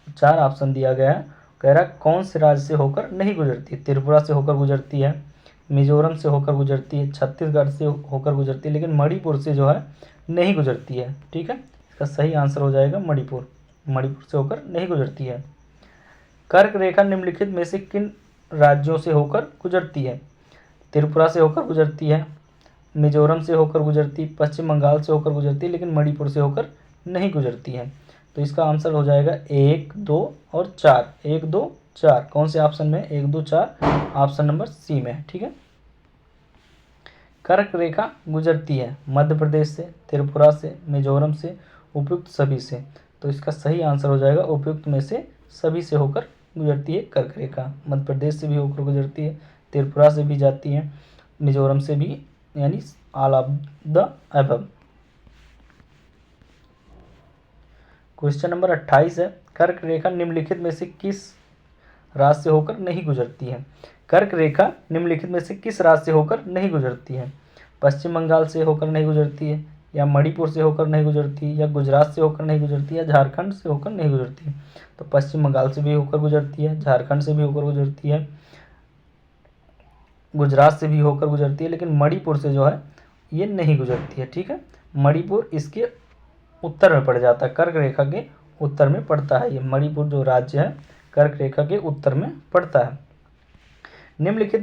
4 ऑप्शन दिया गया है, कह रहा कौन से राज्य से होकर नहीं गुजरती? त्रिपुरा से होकर गुजरती है, मिजोरम से होकर गुजरती है, छत्तीसगढ़ से होकर गुजरती है, लेकिन मणिपुर से जो है नहीं गुजरती है। ठीक है, इसका सही आंसर हो जाएगा मणिपुर, मणिपुर से होकर नहीं गुजरती है। कर्क रेखा निम्नलिखित में से किन राज्यों से होकर गुजरती है? त्रिपुरा से होकर गुजरती है, मिजोरम से होकर गुजरती, पश्चिम बंगाल से होकर गुजरती, लेकिन मणिपुर से होकर नहीं गुजरती है। तो इसका आंसर हो जाएगा 1, 2 और 4। 1, 2, 4 कौन से ऑप्शन में? 1, 2, 4 ऑप्शन नंबर सी में है। ठीक है, कर्क रेखा गुजरती है मध्य प्रदेश से, त्रिपुरा से, मिजोरम से, उपयुक्त सभी से। तो इसका सही आंसर हो जाएगा उपयुक्त में से सभी से होकर गुजरती है कर्क रेखा। मध्य प्रदेश से भी होकर गुजरती है, त्रिपुरा से भी जाती है, मिजोरम से भी, यानी all of the above. Question number 28 है, कर्क रेखा निम्नलिखित में से किस राज्य से होकर नहीं गुजरती है। कर्क रेखा निम्नलिखित में से किस राज्य से होकर नहीं गुजरती है? पश्चिम बंगाल से होकर नहीं गुजरती है, या मणिपुर से होकर नहीं गुजरती है, या गुजरात से होकर नहीं गुजरती है, या झारखंड से होकर नहीं गुजरती है? तो पश्चिम बंगाल से भी होकर गुजरती है, झारखंड से भी होकर गुजरती है, गुजरात से भी होकर गुजरती है, लेकिन मणिपुर से जो है ये नहीं गुजरती है। ठीक है, मणिपुर इसके उत्तर में पड़ जाता है, कर्क रेखा के उत्तर में पड़ता है। ये मणिपुर जो राज्य है कर्क रेखा के उत्तर में पड़ता है। निम्नलिखित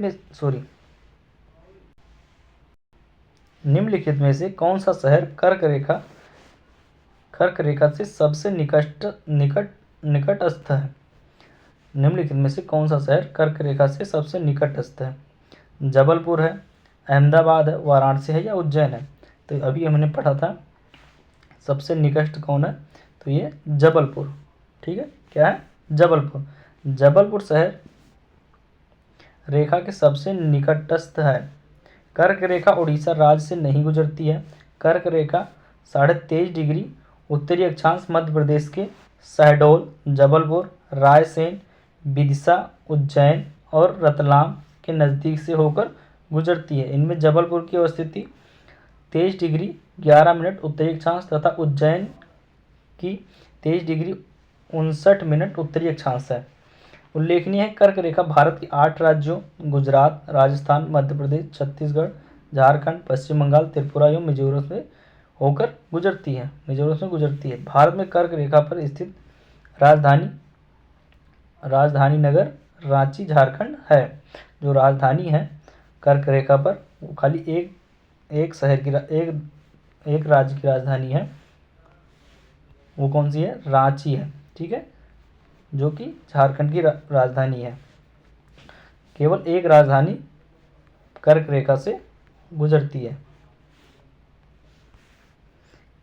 में से कौन सा शहर कर्क रेखा से सबसे निकटस्थ है? निम्नलिखित में से कौन सा शहर कर्क रेखा से सबसे निकटस्थ है? जबलपुर है, अहमदाबाद है, वाराणसी है, या उज्जैन है? तो अभी हमने पढ़ा था सबसे निकटस्थ कौन है, तो ये जबलपुर। ठीक है, क्या है? जबलपुर। जबलपुर शहर रेखा के सबसे निकटस्थ है। कर्क रेखा उड़ीसा राज्य से नहीं गुजरती है। कर्क रेखा 23.5 डिग्री उत्तरी अक्षांश मध्य प्रदेश के शहडोल, जबलपुर, रायसेन, विदिशा, उज्जैन और रतलाम के नज़दीक से होकर गुजरती है। इनमें जबलपुर की अवस्थिति 23 डिग्री 11 मिनट उत्तरी अक्षांश तथा उज्जैन की 23 डिग्री 59 मिनट उत्तरी अक्षांश है। उल्लेखनीय है, कर्क रेखा भारत के 8 राज्यों गुजरात, राजस्थान, मध्य प्रदेश, छत्तीसगढ़, झारखंड, पश्चिम बंगाल, त्रिपुरा एवं मिजोरम से होकर गुजरती है। भारत में कर्क रेखा पर स्थित राजधानी नगर रांची झारखंड है। जो राजधानी है कर्क रेखा पर वो खाली एक राज्य की राजधानी है, वो कौन सी है? रांची है। ठीक है, जो कि झारखंड की राजधानी है। केवल एक राजधानी कर्क रेखा से गुजरती है।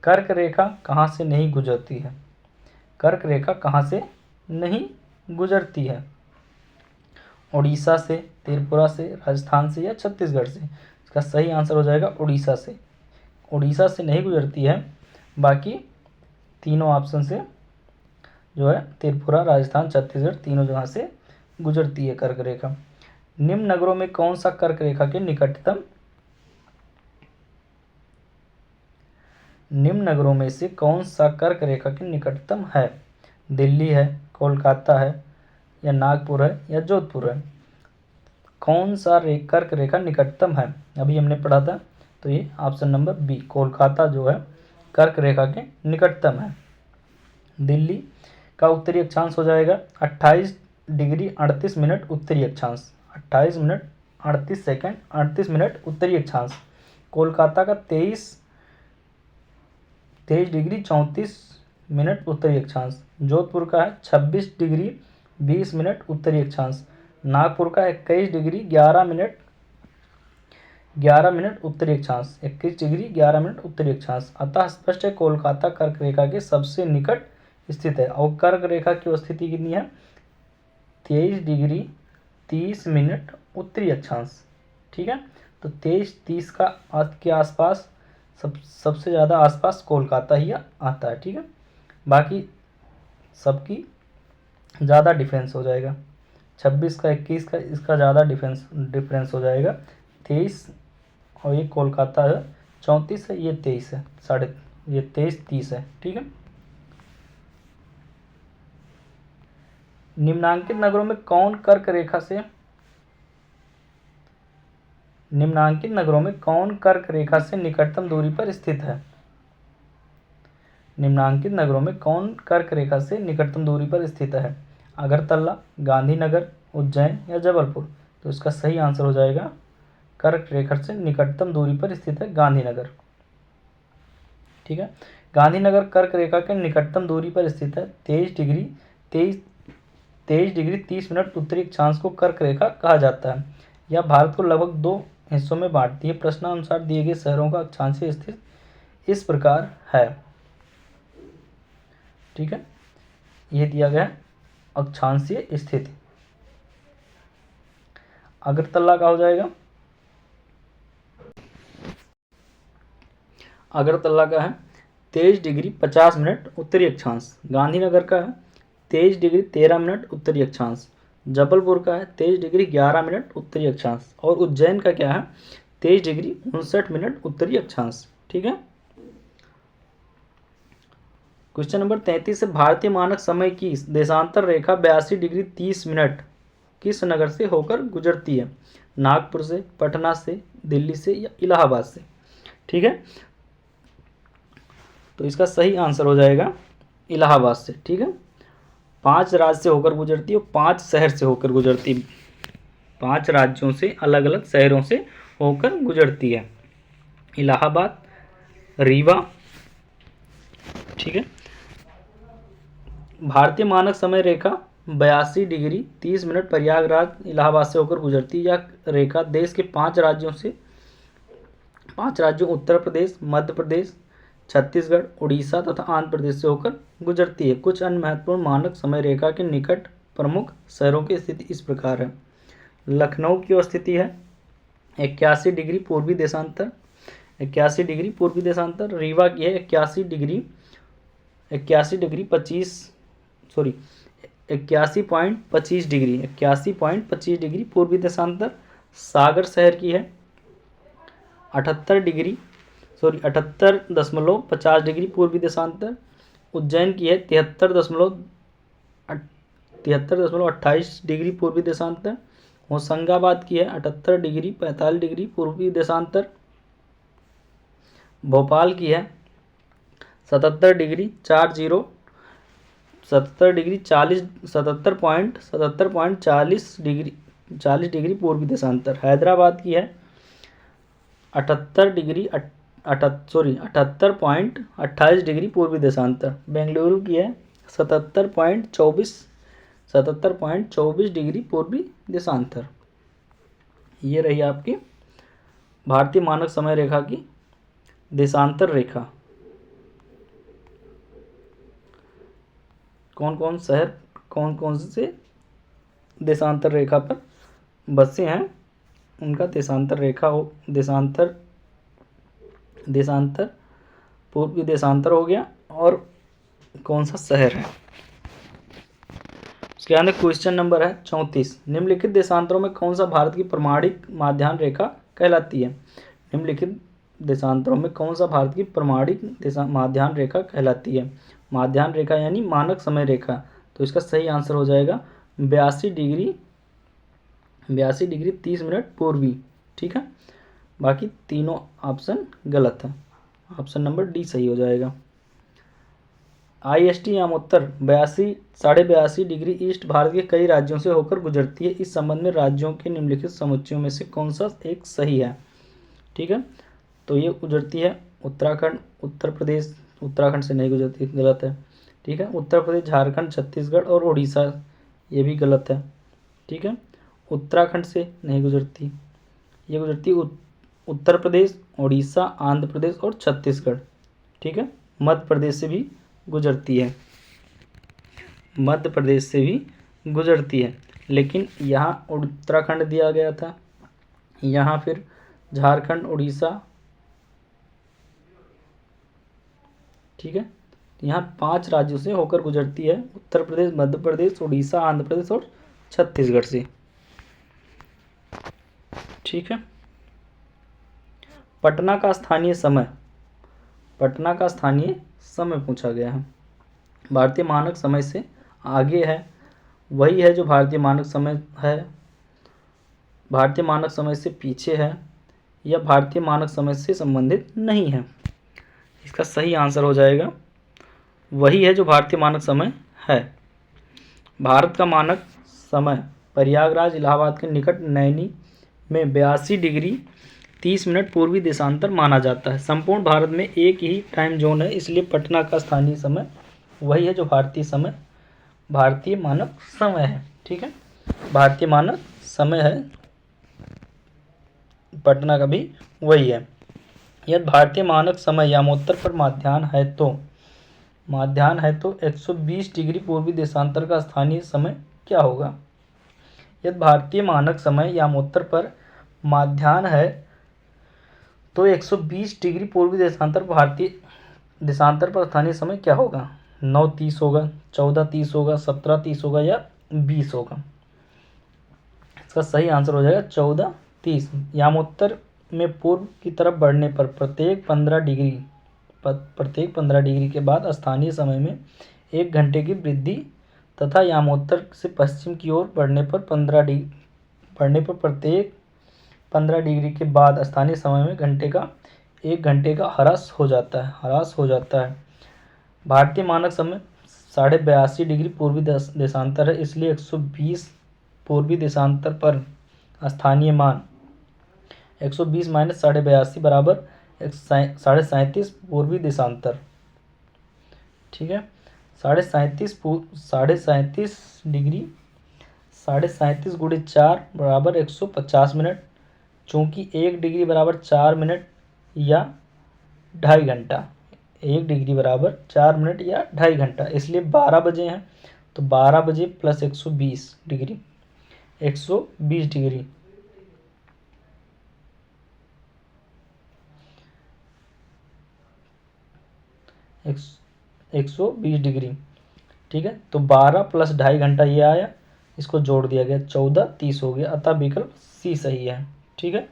कर्क रेखा कहाँ से नहीं गुजरती है? कर्क रेखा कहाँ से नहीं गुजरती है? उड़ीसा से, त्रिपुरा से, राजस्थान से, या छत्तीसगढ़ से? इसका सही आंसर हो जाएगा उड़ीसा से। उड़ीसा से नहीं गुजरती है, बाकी तीनों ऑप्शन से जो है त्रिपुरा, राजस्थान, छत्तीसगढ़ तीनों जगह से गुजरती है कर्क रेखा। निम्न नगरों में कौन सा कर्क रेखा के निकटतम निम्न नगरों में से कौन सा कर्क रेखा के निकटतम है? दिल्ली है, कोलकाता है, या नागपुर है, या जोधपुर है? कौन सा कर्क रेखा निकटतम है? अभी हमने पढ़ा था, तो ये ऑप्शन नंबर बी कोलकाता जो है कर्क रेखा के निकटतम है। दिल्ली का उत्तरी अक्षांश हो जाएगा 28 डिग्री 38 मिनट उत्तरी अक्षांश, 28 मिनट 38 सेकंड 38 मिनट उत्तरी अक्षांश। कोलकाता का 23 डिग्री 34 मिनट उत्तरी अक्षांश। जोधपुर का है 26 डिग्री 20 मिनट उत्तरी अक्षांश। नागपुर का 21 डिग्री 11 मिनट उत्तरी अक्षांश, 21 डिग्री 11 मिनट उत्तरी अक्षांश। अतः स्पष्ट है कोलकाता कर्क रेखा के सबसे निकट स्थित है। और कर्क रेखा की स्थिति कितनी है? 23 डिग्री 30 मिनट उत्तरी अक्षांश। ठीक है, तो 23-30 के आसपास सबसे ज़्यादा आसपास कोलकाता ही आता है। ठीक है, बाकी सबकी ज़्यादा डिफरेंस हो जाएगा। 26 का 21 का इसका ज़्यादा डिफरेंस हो जाएगा। 23 और ये कोलकाता है 34 है, ये 23 है, 23-30 है। ठीक है, निम्नांकित नगरों में कौन कर्क रेखा से निकटतम दूरी पर स्थित है? निम्नांकित नगरों में कौन कर्क रेखा से निकटतम दूरी पर स्थित है? अगरतला, गांधीनगर, उज्जैन, या जबलपुर? तो इसका सही आंसर हो जाएगा कर्क रेखा से निकटतम दूरी पर स्थित है गांधीनगर। ठीक है, गांधीनगर कर्क रेखा के निकटतम दूरी पर स्थित है। 23 डिग्री 30 मिनट उत्तरी अक्षांश को कर्क रेखा कहा जाता है। यह भारत को लगभग 2 हिस्सों में बांटती है। प्रश्नानुसार दिए गए शहरों का अक्षांशीय स्थिति इस प्रकार है। ठीक है, यह दिया गया अक्षांशीय स्थिति। अगरतला का हो जाएगा, अगरतला का है 23 डिग्री 50 मिनट उत्तरी अक्षांश। गांधीनगर का है 23 डिग्री 13 मिनट उत्तरी अक्षांश। जबलपुर का है 23 डिग्री 11 मिनट उत्तरी अक्षांश, और उज्जैन का क्या है 23 डिग्री 59 मिनट उत्तरी अक्षांश। ठीक है। क्वेश्चन नंबर 33 है, भारतीय मानक समय की देशांतर रेखा 82 डिग्री 30 मिनट किस नगर से होकर गुजरती है? नागपुर से, पटना से, दिल्ली से या इलाहाबाद से? ठीक है, तो इसका सही आंसर हो जाएगा इलाहाबाद से। ठीक है, 5 राज्य से होकर गुजरती है और 5 शहर से होकर गुजरती है। 5 राज्यों से, अलग अलग शहरों से होकर गुजरती है। इलाहाबाद, रीवा। ठीक है, भारतीय मानक समय रेखा 82 डिग्री 30 मिनट प्रयागराज इलाहाबाद से होकर गुजरती है। यह रेखा देश के 5 राज्यों से 5 राज्यों उत्तर प्रदेश, मध्य प्रदेश, छत्तीसगढ़, उड़ीसा तथा आंध्र प्रदेश से होकर गुजरती है। कुछ अन्य महत्वपूर्ण मानक समय रेखा के निकट प्रमुख शहरों की स्थिति इस प्रकार है। लखनऊ की स्थिति है 81 डिग्री पूर्वी देशांतर, 81 डिग्री पूर्वी देशांतर। रीवा की है 81 डिग्री 81.25 डिग्री 81.25 डिग्री पूर्वी देशांतर। सागर शहर की है 78.50 डिग्री पूर्वी देशांतर। उज्जैन की है 73.28 डिग्री पूर्वी देशांतर। होशंगाबाद की है 78 डिग्री 45 डिग्री पूर्वी देशांतर। भोपाल की है 77 डिग्री 40 डिग्री पूर्वी देशांतर। हैदराबाद की है 78.28 डिग्री पूर्वी देशांतर। बेंगलुरु की है 77.24 डिग्री पूर्वी देशांतर। ये रही आपकी भारतीय मानक समय रेखा की देशांतर रेखा। कौन कौन शहर कौन कौन से देशांतर रेखा पर बसे हैं, उनका देशांतर रेखा हो, देशांतर पूर्वी देशांतर हो गया, और कौन सा शहर है। उसके अंदर क्वेश्चन नंबर है 34, निम्नलिखित देशांतरों में कौन सा भारत की प्रमाणिक माध्याह्न रेखा कहलाती है? निम्नलिखित देशांतरों में कौन सा भारत की प्रमाणिक माध्याह्न रेखा कहलाती है? माध्याह्न रेखा यानी मानक समय रेखा, तो इसका सही आंसर हो जाएगा 82 डिग्री 30 मिनट पूर्वी। ठीक है, बाकी तीनों ऑप्शन गलत है, ऑप्शन नंबर डी सही हो जाएगा। IST याम उत्तर 82 डिग्री ईस्ट भारत के कई राज्यों से होकर गुजरती है। इस संबंध में राज्यों के निम्नलिखित समुच्चयों में से कौन सा एक सही है? ठीक है, तो ये गुजरती है उत्तराखंड, उत्तर प्रदेश, उत्तराखंड से नहीं गुजरती, गलत है। ठीक है, उत्तर प्रदेश, झारखंड, छत्तीसगढ़ और उड़ीसा, ये भी गलत है। ठीक है, उत्तराखंड से नहीं गुजरती, ये गुजरती उत्तर प्रदेश, उड़ीसा, आंध्र प्रदेश और छत्तीसगढ़। ठीक है, मध्य प्रदेश से भी गुजरती है, मध्य प्रदेश से भी गुजरती है, लेकिन यहाँ उत्तराखंड दिया गया था, यहाँ फिर झारखंड, उड़ीसा। ठीक है, यहाँ 5 राज्यों से होकर गुजरती है, उत्तर प्रदेश, मध्य प्रदेश, उड़ीसा, आंध्र प्रदेश और छत्तीसगढ़ से। ठीक है, पटना का स्थानीय समय, पटना का स्थानीय समय पूछा गया है। भारतीय मानक समय से आगे है, वही है जो भारतीय मानक समय है, भारतीय मानक समय से पीछे है, या भारतीय मानक समय से संबंधित नहीं है? इसका सही आंसर हो जाएगा वही है जो भारतीय मानक समय है। भारत का मानक समय प्रयागराज इलाहाबाद के निकट नैनी में 82 डिग्री 30 मिनट पूर्वी देशांतर माना जाता है। संपूर्ण भारत में एक ही टाइम जोन है, इसलिए पटना का स्थानीय समय वही है जो भारतीय मानक समय है। ठीक है, भारतीय मानक समय है, पटना का भी वही है। यदि भारतीय मानक समय यामोत्तर पर माध्याह्न है तो 120 डिग्री पूर्वी देशांतर का स्थानीय समय क्या होगा? यदि भारतीय मानक समय यामोत्तर पर माध्याह्न है तो 120 डिग्री पूर्वी देशांतर पर स्थानीय समय क्या होगा? 9:30 होगा, 14:30 होगा, 17:30 होगा या 20 होगा? इसका सही आंसर हो जाएगा 14:30। यामोत्तर में पूर्व की तरफ बढ़ने पर प्रत्येक 15 डिग्री के बाद स्थानीय समय में 1 घंटे की वृद्धि तथा यामोत्तर से पश्चिम की ओर बढ़ने पर प्रत्येक 15 डिग्री के बाद स्थानीय समय में 1 घंटे का ह्रास हो जाता है। भारतीय मानक समय 82.5 डिग्री पूर्वी देशांतर है, इसलिए 120 पूर्वी देशांतर पर स्थानीय मान 120 माइनस 82.5 बराबर 37.5 पूर्वी देशांतर। ठीक है, 37.5 डिग्री 37.5 गुणे 4 बराबर 150 मिनट। चूँकि 1 डिग्री बराबर 4 मिनट या 2.5 घंटा, 1 डिग्री बराबर 4 मिनट या 2.5 घंटा, इसलिए 12 बजे हैं तो 12 बजे प्लस 120 डिग्री 120 डिग्री 120 डिग्री। ठीक है, तो 12 प्लस 2.5 घंटा ये आया, इसको जोड़ दिया गया 14:30 हो गया, अतः विकल्प सी सही है। ठीक है,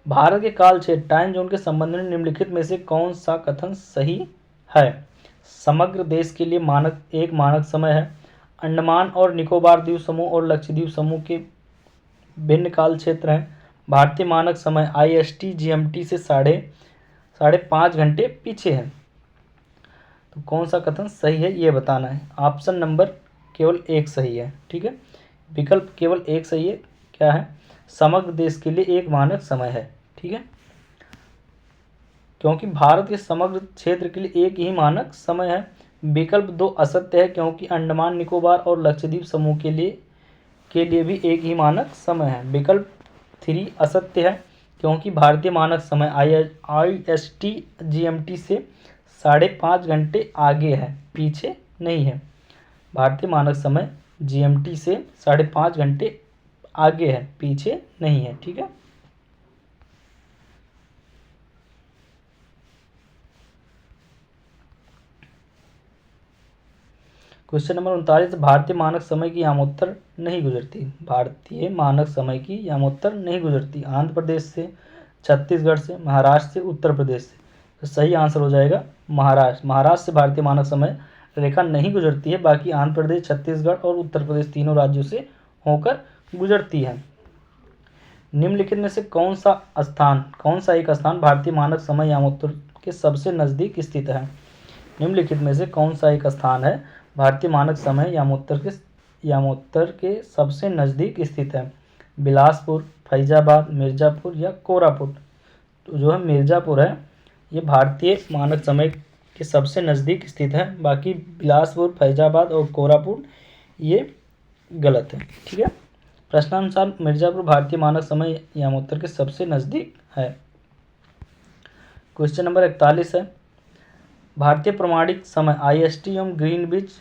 भारत के काल क्षेत्र टाइम जोन के संबंध में निम्नलिखित में से कौन सा कथन सही है? समग्र देश के लिए एक मानक समय है। अंडमान और निकोबार द्वीप समूह और लक्षद्वीप समूह के भिन्न काल क्षेत्र हैं। भारतीय मानक समय IST GMT से 5.5 घंटे पीछे है। तो कौन सा कथन सही है ये बताना है। ऑप्शन नंबर केवल एक सही है। ठीक है, विकल्प केवल एक सही है। क्या है? समग्र देश के लिए एक मानक समय है। ठीक है, क्योंकि भारत के समग्र क्षेत्र के लिए एक ही मानक समय है। विकल्प 2 असत्य है, क्योंकि अंडमान निकोबार और लक्षद्वीप समूह के लिए भी एक ही मानक समय है। विकल्प 3 असत्य है, क्योंकि भारतीय मानक समय IST GMT से 5.5 घंटे आगे है, पीछे नहीं है। भारतीय मानक समय GMT से 5.5 घंटे आगे है, पीछे नहीं है। ठीक है, क्वेश्चन नंबर 39, भारतीय मानक समय की यामोत्तर नहीं गुजरती। भारतीय मानक समय की यामोत्तर नहीं गुजरती आंध्र प्रदेश से, छत्तीसगढ़ से, महाराष्ट्र से, उत्तर प्रदेश से। तो सही आंसर हो जाएगा महाराष्ट्र। महाराष्ट्र से भारतीय मानक समय रेखा नहीं गुजरती है, बाकी आंध्र प्रदेश, छत्तीसगढ़ और उत्तर प्रदेश तीनों राज्यों से होकर गुजरती है। निम्नलिखित में से कौन सा एक स्थान भारतीय मानक समय यामोत्तर के सबसे नज़दीक स्थित है? निम्नलिखित में से कौन सा एक स्थान है भारतीय मानक समय यामोत्तर के सबसे नज़दीक स्थित है? बिलासपुर, फैजाबाद, मिर्ज़ापुर या कोरापुट? तो जो है मिर्ज़ापुर है, ये भारतीय मानक समय के सबसे नज़दीक स्थित है। बाकी बिलासपुर, फैजाबाद और कोरापुट ये गलत है। ठीक है, प्रश्नानुसार मिर्ज़ापुर भारतीय मानक समय यामोत्तर के सबसे नज़दीक है। क्वेश्चन नंबर 41 है, भारतीय प्रमाणिक समय IST एवं ग्रीनविच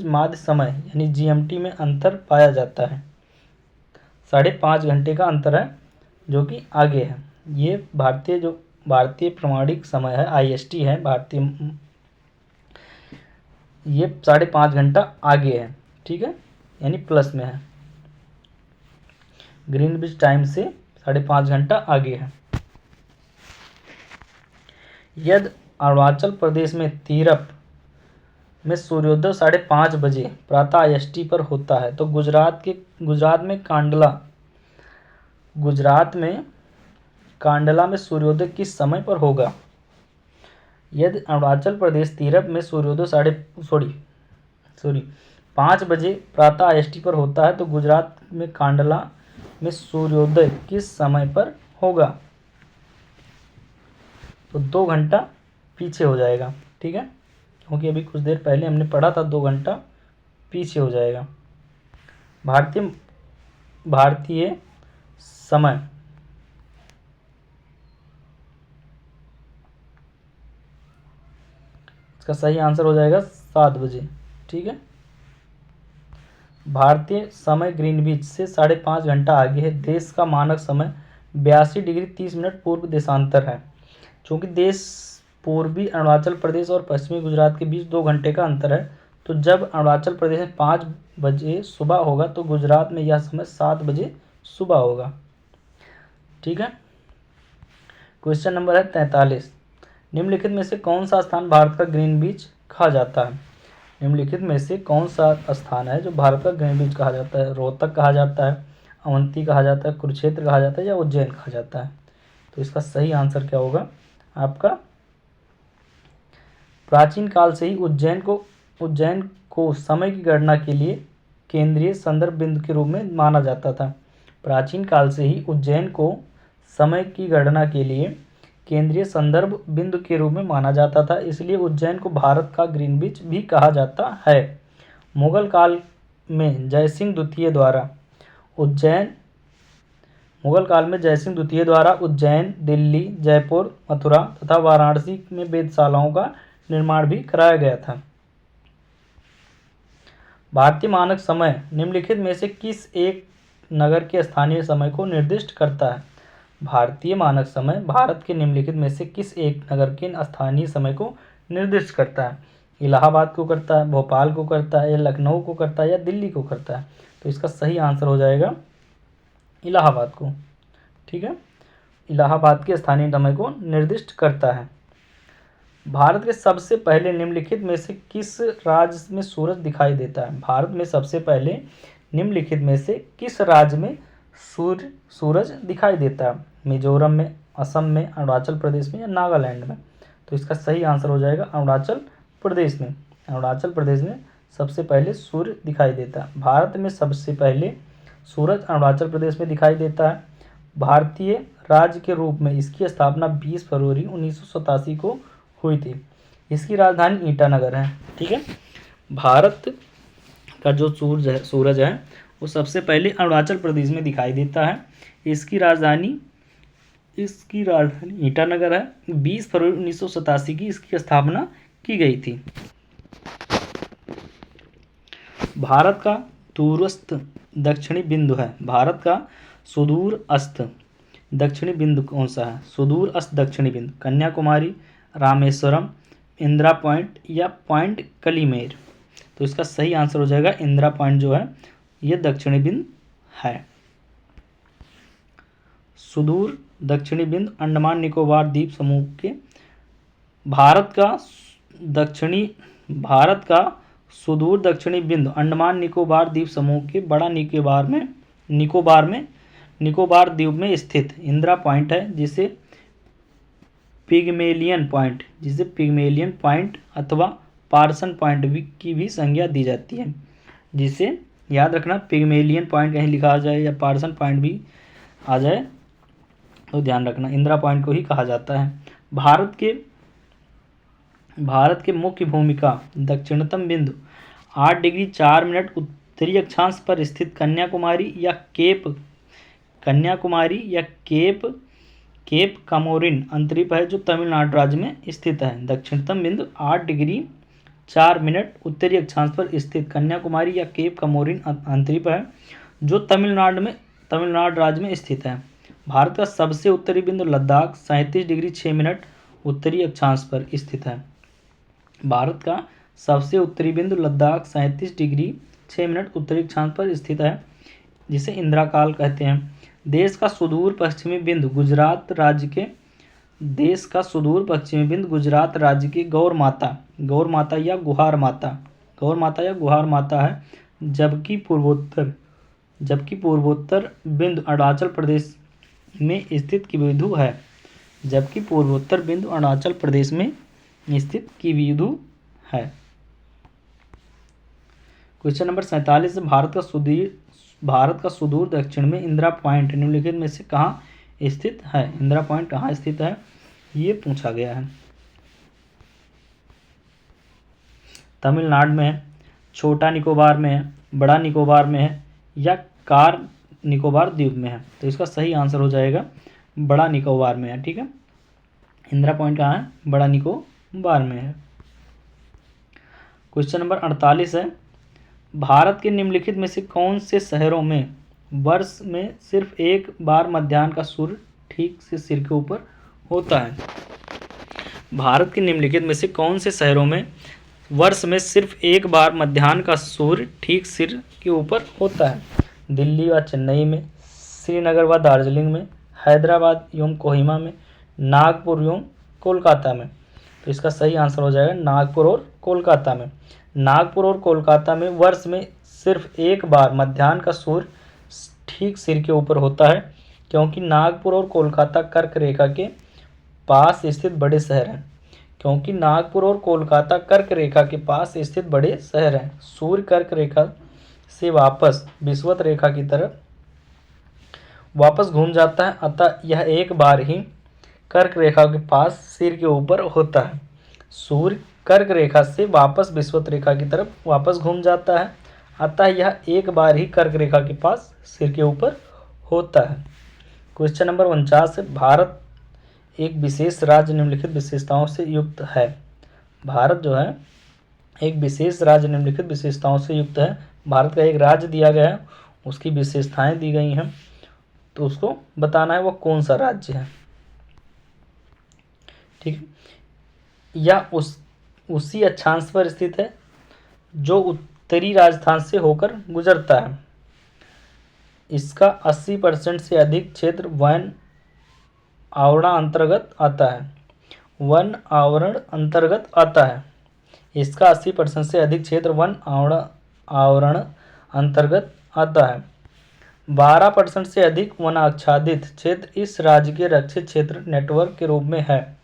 माध्य समय यानी GMT में अंतर पाया जाता है। 5.5 घंटे का अंतर है, जो कि आगे है। ये भारतीय प्रमाणिक समय है, IST है ये 5.5 घंटा आगे है। ठीक है, यानी प्लस में है, ग्रीनविच टाइम से 5.5 घंटा आगे है। यदि अरुणाचल प्रदेश में तीरप में सूर्योदय 5:30 बजे प्रातः IST पर होता है, तो गुजरात में कांडला में सूर्योदय किस समय पर होगा? यदि अरुणाचल प्रदेश तीरप में सूर्योदय 5 बजे प्रातः IST पर होता है, तो गुजरात में कांडला में सूर्योदय किस समय पर होगा? तो 2 घंटा पीछे हो जाएगा। ठीक है, क्योंकि अभी कुछ देर पहले हमने पढ़ा था 2 घंटा पीछे हो जाएगा। भारतीय समय इसका सही आंसर हो जाएगा 7 बजे। ठीक है, भारतीय समय ग्रीनविच से 5.5 घंटा आगे है। देश का मानक समय 82 डिग्री 30 मिनट पूर्व देशांतर है। चूँकि देश पूर्वी अरुणाचल प्रदेश और पश्चिमी गुजरात के बीच 2 घंटे का अंतर है, तो जब अरुणाचल प्रदेश में 5 बजे सुबह होगा तो गुजरात में यह समय 7 बजे सुबह होगा। ठीक है। क्वेश्चन नंबर है 43। निम्नलिखित में से कौन सा स्थान भारत का ग्रीनविच कहा जाता है? निम्नलिखित में से कौन सा स्थान है जो भारत का ग्रीनविच कहा जाता है? रोहतक कहा जाता है, अवंती कहा जाता है, कुरुक्षेत्र कहा जाता है या उज्जैन कहा जाता है? तो इसका सही आंसर क्या होगा आपका? प्राचीन काल से ही उज्जैन को समय की गणना के लिए केंद्रीय संदर्भ बिंदु के रूप में माना जाता था। प्राचीन काल से ही उज्जैन को समय की गणना के लिए केंद्रीय संदर्भ बिंदु के रूप में माना जाता था, इसलिए उज्जैन को भारत का ग्रीनविच भी कहा जाता है। मुगल काल में जयसिंह द्वितीय द्वारा उज्जैन, दिल्ली, जयपुर, मथुरा तथा वाराणसी में वेधशालाओं का निर्माण भी कराया गया था। भारतीय मानक समय निम्नलिखित में से किस एक नगर के स्थानीय समय को निर्दिष्ट करता है? भारतीय मानक समय भारत के निम्नलिखित में से किस एक नगर के स्थानीय समय को निर्दिष्ट करता है? इलाहाबाद को करता है, भोपाल को करता है, या लखनऊ को करता है, या दिल्ली को करता है? तो इसका सही आंसर हो जाएगा इलाहाबाद को। ठीक है, इलाहाबाद के स्थानीय समय को निर्दिष्ट करता है। भारत के सबसे पहले निम्नलिखित में से किस राज्य में सूरज दिखाई देता है? भारत में सबसे पहले निम्नलिखित में से किस राज्य में सूरज दिखाई देता है? मिजोरम में, असम में, अरुणाचल प्रदेश में या नागालैंड में? तो इसका सही आंसर हो जाएगा अरुणाचल प्रदेश में। अरुणाचल प्रदेश में सबसे पहले सूर्य दिखाई देता है। भारत में सबसे पहले सूरज अरुणाचल प्रदेश में दिखाई देता है। भारतीय राज्य के रूप में इसकी स्थापना 20 फरवरी 1987 को हुई थी। इसकी राजधानी ईटानगर है। ठीक है, भारत का जो सूरज है वो सबसे पहले अरुणाचल प्रदेश में दिखाई देता है। इसकी राजधानी ईटानगर है। 20 फरवरी 1987 की इसकी स्थापना की गई थी। भारत का दूरस्थ दक्षिणी बिंदु है। भारत का सुदूर अस्त दक्षिणी बिंदु कौन सा है? सुदूर अस्त दक्षिणी बिंदु कन्याकुमारी, रामेश्वरम, इंदिरा पॉइंट या पॉइंट कलिमेर? तो इसका सही आंसर हो जाएगा इंदिरा पॉइंट जो है ये दक्षिणी बिंदु है। सुदूर दक्षिणी बिंदु अंडमान निकोबार द्वीप समूह के भारत का सुदूर दक्षिणी बिंदु अंडमान निकोबार द्वीप समूह के बड़ा निकोबार द्वीप में स्थित इंदिरा पॉइंट है, जिसे पिग्मेलियन पॉइंट अथवा पार्सन पॉइंट की भी संज्ञा दी जाती है। जिसे याद रखना, पिग्मेलियन पॉइंट कहीं लिखा आ जाए या पार्सन पॉइंट भी आ जाए तो ध्यान रखना, इंदिरा पॉइंट को ही कहा जाता है। भारत के मुख्य भूमिका दक्षिणतम बिंदु 8 डिग्री 4 मिनट उत्तरी अक्षांश पर स्थित कन्याकुमारी या केप कमोरिन अंतरीप है, जो तमिलनाडु राज्य में स्थित है। दक्षिणतम बिंदु 8 डिग्री 4 मिनट उत्तरी अक्षांश पर स्थित कन्याकुमारी या केप कमोरिन अंतरीप है, जो तमिलनाडु राज्य में स्थित है। भारत का सबसे उत्तरी बिंदु लद्दाख 37 डिग्री 6 मिनट उत्तरी अक्षांश पर स्थित है। भारत का सबसे उत्तरी बिंदु लद्दाख 37 डिग्री 6 मिनट उत्तरी अक्षांश पर स्थित है, जिसे इंदिरा काल कहते हैं। देश का सुदूर पश्चिमी बिंदु गुजरात राज्य की गौर माता या गुहार माता है, जबकि पूर्वोत्तर बिंदु अरुणाचल प्रदेश में स्थित किबिधु है। क्वेश्चन नंबर 47, भारत का सुदूर दक्षिण में इंदिरा पॉइंट निम्नलिखित में से कहाँ स्थित है? इंदिरा पॉइंट कहाँ स्थित है ये पूछा गया है। तमिलनाडु में है, छोटा निकोबार में है, बड़ा निकोबार में है या कार निकोबार द्वीप में है? तो इसका सही आंसर हो जाएगा बड़ा निकोबार में है। ठीक है, इंदिरा पॉइंट कहाँ है? बड़ा निकोबार में है। क्वेश्चन नंबर 48 है, भारत के निम्नलिखित में से कौन से शहरों में वर्ष में सिर्फ एक बार मध्याह्न का सूर्य ठीक से सिर के ऊपर होता है? भारत के निम्नलिखित में से कौन से शहरों में वर्ष में सिर्फ एक बार मध्याह्न का सूर्य ठीक सिर के ऊपर होता है? दिल्ली व चेन्नई में, श्रीनगर व दार्जिलिंग में, हैदराबाद एवं कोहिमा में, नागपुर एवं कोलकाता में। तो इसका सही आंसर हो जाएगा नागपुर और कोलकाता में। नागपुर और कोलकाता में वर्ष में सिर्फ एक बार मध्याह्न का सूर्य ठीक सिर के ऊपर होता है, क्योंकि नागपुर और कोलकाता कर्क रेखा के पास स्थित बड़े शहर हैं। क्योंकि नागपुर और कोलकाता कर्क रेखा के पास स्थित बड़े शहर हैं, सूर्य कर्क रेखा से वापस विषुवत रेखा की तरफ वापस घूम जाता है, अतः यह एक बार ही कर्क रेखा के पास सिर के ऊपर होता है। सूर्य कर्क रेखा से वापस विषुवत रेखा की तरफ वापस घूम जाता है, अतः यह एक बार ही कर्क रेखा के पास सिर के ऊपर होता है। क्वेश्चन नंबर 49 है, भारत एक विशेष राज्य निम्नलिखित विशेषताओं से युक्त है। भारत जो है एक विशेष राज्य निम्नलिखित विशेषताओं से युक्त है। भारत का एक राज्य दिया गया है, उसकी विशेषताएं दी गई हैं, तो उसको बताना है वो कौन सा राज्य है। ठीक है, यह उसी अक्षांश पर स्थित है जो उत्तरी राजस्थान से होकर गुजरता है। इसका 80% से अधिक क्षेत्र वन आवरण अंतर्गत आता है। वन आवरण अंतर्गत आता है। इसका 80% से अधिक क्षेत्र वन आवरण अंतर्गत आता है। 12% से अधिक वन आच्छादित क्षेत्र इस राज्य के रक्षित क्षेत्र नेटवर्क के रूप में है।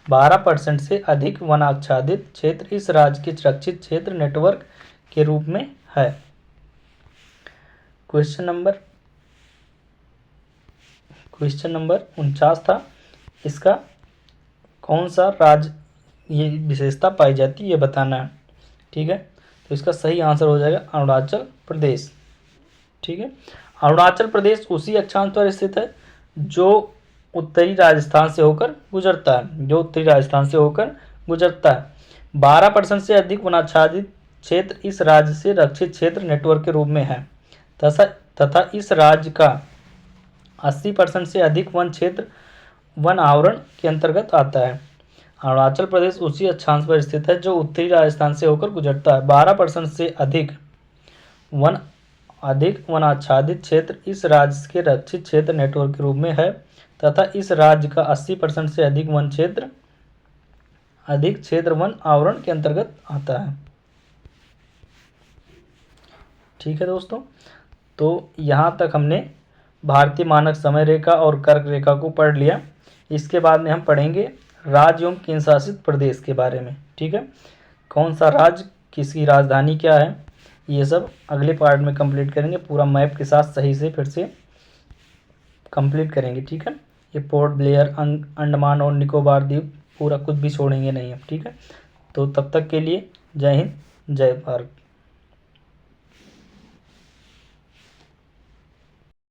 12% से अधिक वन आच्छादित क्षेत्र इस राज्य के रक्षित क्षेत्र नेटवर्क के रूप में है। क्वेश्चन नंबर 49 था, इसका कौन सा राज्य ये विशेषता पाई जाती है ये बताना है। ठीक है, तो इसका सही आंसर हो जाएगा अरुणाचल प्रदेश। ठीक है, अरुणाचल प्रदेश उसी अक्षांश पर स्थित है जो उत्तरी राजस्थान से होकर गुजरता है। 12% से अधिक वनाच्छादित क्षेत्र इस राज्य से रक्षित क्षेत्र नेटवर्क के रूप में है तथा इस राज्य का 80% से अधिक वन क्षेत्र वन आवरण के अंतर्गत आता है। अरुणाचल प्रदेश उसी अक्षांश पर स्थित है जो उत्तरी राजस्थान से होकर गुजरता है। 12% से अधिक वनाच्छादित क्षेत्र इस राज्य के रक्षित क्षेत्र नेटवर्क के रूप में है तथा इस राज्य का 80% से अधिक क्षेत्र वन आवरण के अंतर्गत आता है। ठीक है दोस्तों, तो यहाँ तक हमने भारतीय मानक समय रेखा और कर्क रेखा को पढ़ लिया। इसके बाद में हम पढ़ेंगे राज्य एवं केंद्र शासित प्रदेश के बारे में। ठीक है, कौन सा राज्य, किसकी राजधानी क्या है, ये सब अगले पार्ट में कंप्लीट करेंगे। पूरा मैप के साथ सही से फिर से कंप्लीट करेंगे। ठीक है, ये पोर्ट ब्लेयर, अंडमान और निकोबार द्वीप पूरा कुछ भी छोड़ेंगे नहीं हम। ठीक है, तो तब तक के लिए जय हिंद, जय भारत।